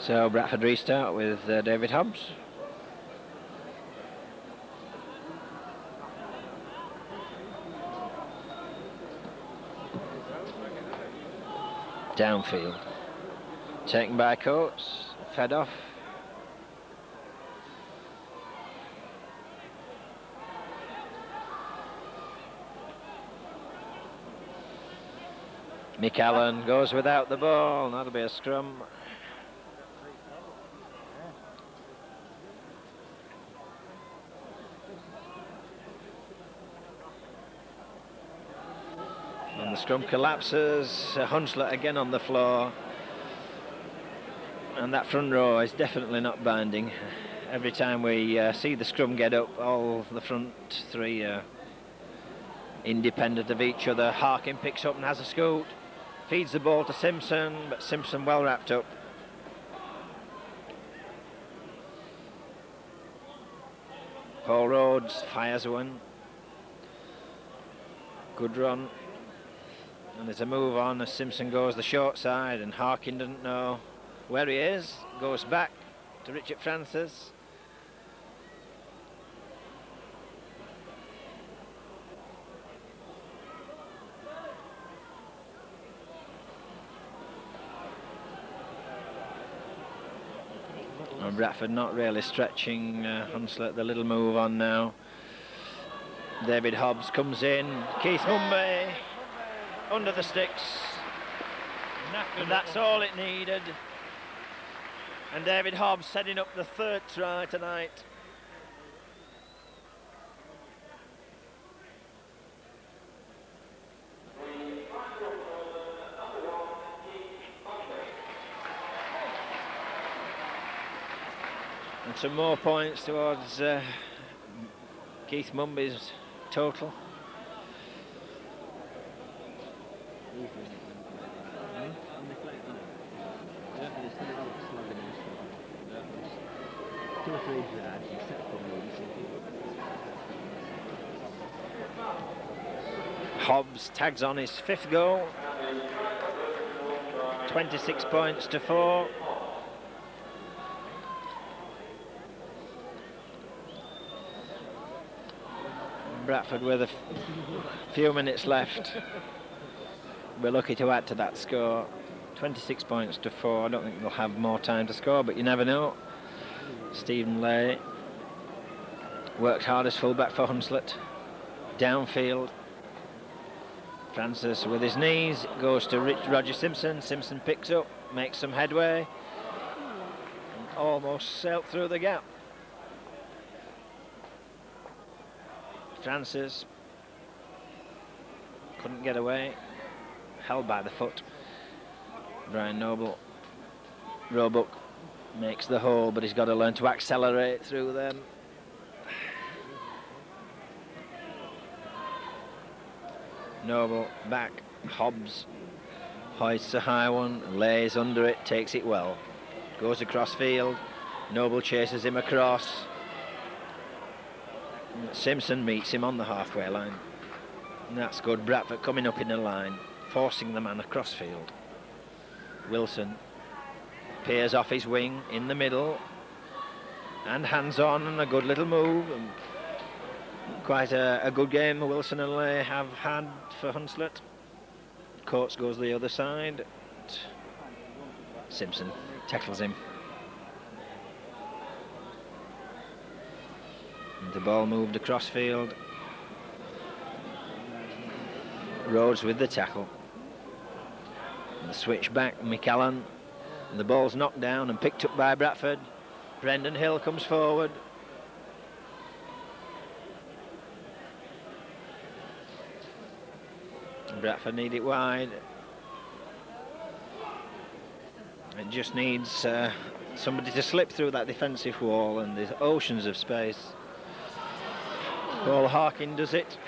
So Bradford restart with David Hobbs. Downfield. Taken by Coates. Fed off. Mick Allen goes without the ball. That'll be a scrum. And the scrum collapses. Hunslet again on the floor. And that front row is definitely not binding. Every time we see the scrum get up, all the front three are independent of each other. Harkin picks up and has a scoot. Feeds the ball to Simpson, but Simpson well wrapped up. Paul Rhodes fires one. Good run. And there's a move on as Simpson goes the short side, and Harkin doesn't know where he is. Goes back to Richard Francis. And Bradford not really stretching Hunslet, the little move on now. David Hobbs comes in. Keith Mumby under the sticks. And that's all it needed. And David Hobbs setting up the third try tonight. And some more points towards Keith Mumby's total. Hobbs tags on his fifth goal. 26 points to 4. Bradford with a few minutes left. We're lucky to add to that score. 26 points to 4. I don't think they'll have more time to score, but you never know. Stephen Lay worked hard as fullback for Hunslet. Downfield. Francis with his knees goes to Roger Simpson. Simpson picks up, makes some headway, and almost sailed through the gap. Francis couldn't get away, held by the foot. Brian Noble. Roebuck makes the hole, but he's got to learn to accelerate through them. Noble back. Hobbs hoists a high one, lays under it, takes it well. Goes across field. Noble chases him across. Simpson meets him on the halfway line. And that's good. Bradford coming up in the line, forcing the man across field. Wilson peers off his wing in the middle, and hands on, and a good little move. And quite a good game Wilson and Lay have had for Hunslet. Coates goes the other side. Simpson tackles him. And the ball moved across field. Rhodes with the tackle. And the switch back, McAllen. And the ball's knocked down and picked up by Bradford. Brendan Hill comes forward. And Bradford need it wide. It just needs somebody to slip through that defensive wall, and there's oceans of space. Paul Harkin does it,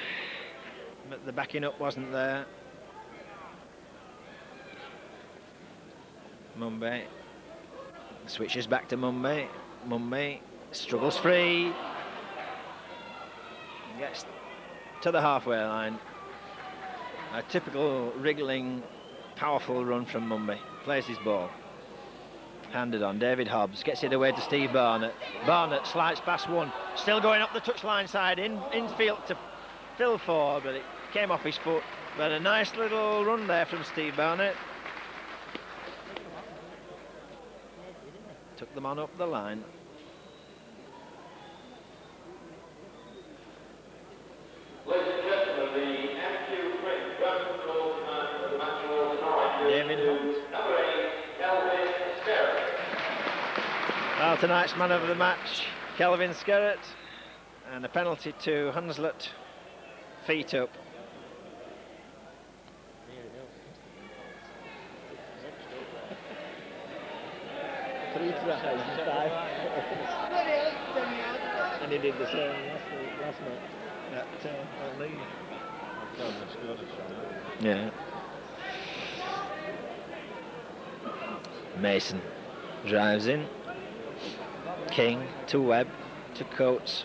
but the backing up wasn't there. Mumby switches back to Mumby. Mumby struggles free, gets to the halfway line. A typical wriggling, powerful run from Mumby. Plays his ball. Handed on. David Hobbs gets it away to Steve Barnett. Barnett slides past one. Still going up the touchline side. Infield to Phil Ford, but it came off his foot. But a nice little run there from Steve Barnett. Took them on up the line. Ladies and gentlemen, the MQ Print Bradford man of the match award tonight David goes to number 8, Kelvin Skerritt. Well, tonight's man of the match, Kelvin Skerritt, and a penalty to Hunslet. Feet up. Three tries, and he did the same last night. At Lee. Yeah. Mason drives in. King to Webb to Coates.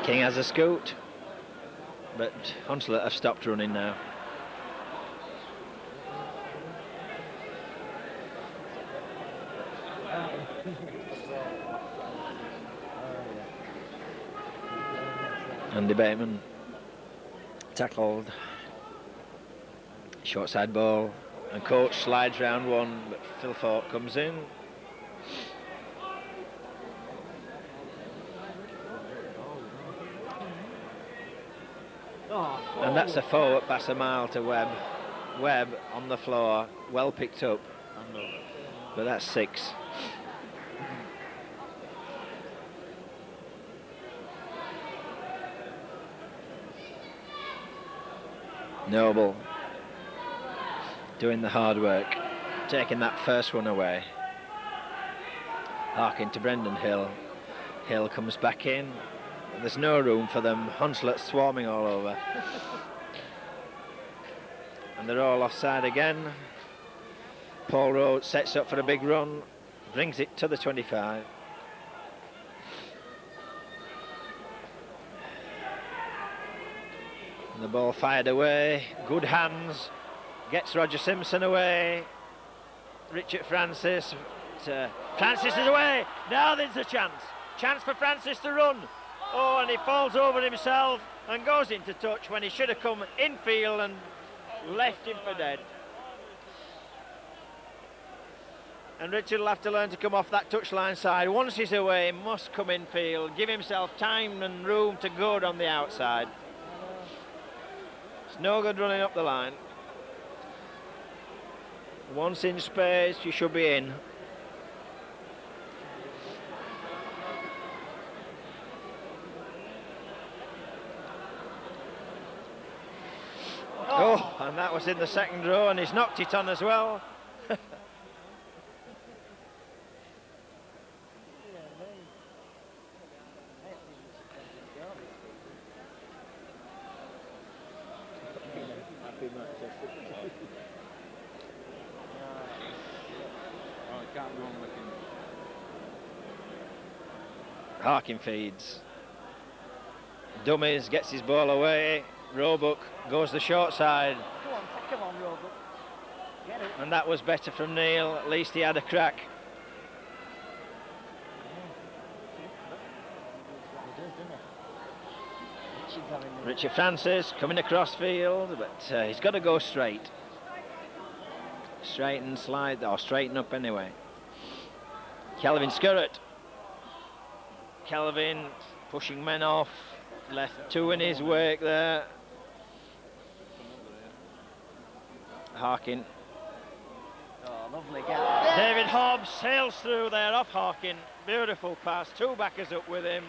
King has a scoot, but Hunslet have stopped running now. Andy Bateman tackled. Short side ball, and Coates slides round one, but Phil Fort comes in. And that's a forward pass a mile to Webb. Webb on the floor, well picked up, but that's 6. Noble doing the hard work, taking that first one away. Harkin to Brendan Hill. Hill comes back in. There's no room for them. Hunslet swarming all over. And they're all offside again. Paul Rhodes sets up for a big run, brings it to the 25. And the ball fired away. Good hands. Gets Roger Simpson away. Richard Francis. Francis is away. Now there's a chance. Chance for Francis to run. Oh, and he falls over himself and goes into touch when he should have come infield and left him for dead. And Richard will have to learn to come off that touchline side. Once he's away, he must come infield, give himself time and room to go on the outside. It's no good running up the line. Once in space, you should be in. Oh, and that was in the second row, and he's knocked it on as well. Harkin feeds. Dummies, gets his ball away. Roebuck goes the short side. Come on, Roebuck. Get it. And that was better from Neil. At least he had a crack. Richard Francis coming across field, but he's got to go straight. Straight and slide, or straighten up anyway. Kelvin Skerritt. Kelvin pushing men off. Left 2 in his wake there. Harkin. Oh, lovely guy. David Hobbs sails through there off Harkin. Beautiful pass. 2 backers up with him.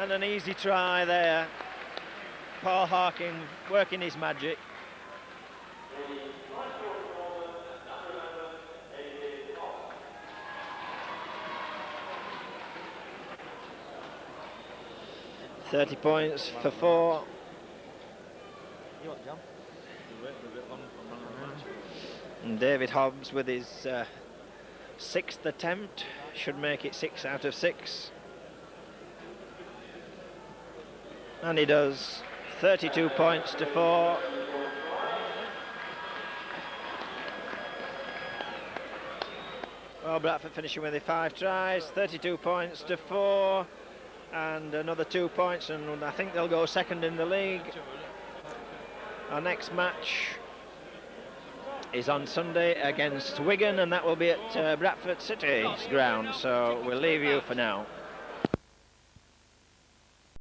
And an easy try there. Paul Harkin working his magic. $30 points for 4. You want, John? And David Hobbs with his 6th attempt should make it 6 out of 6. And he does. 32 points to 4. Well, Bradford finishing with the 5 tries, 32 points to 4, and another 2 points, and I think they'll go second in the league. Our next match is on Sunday against Wigan, and that will be at Bradford City's ground, so we'll leave you for now.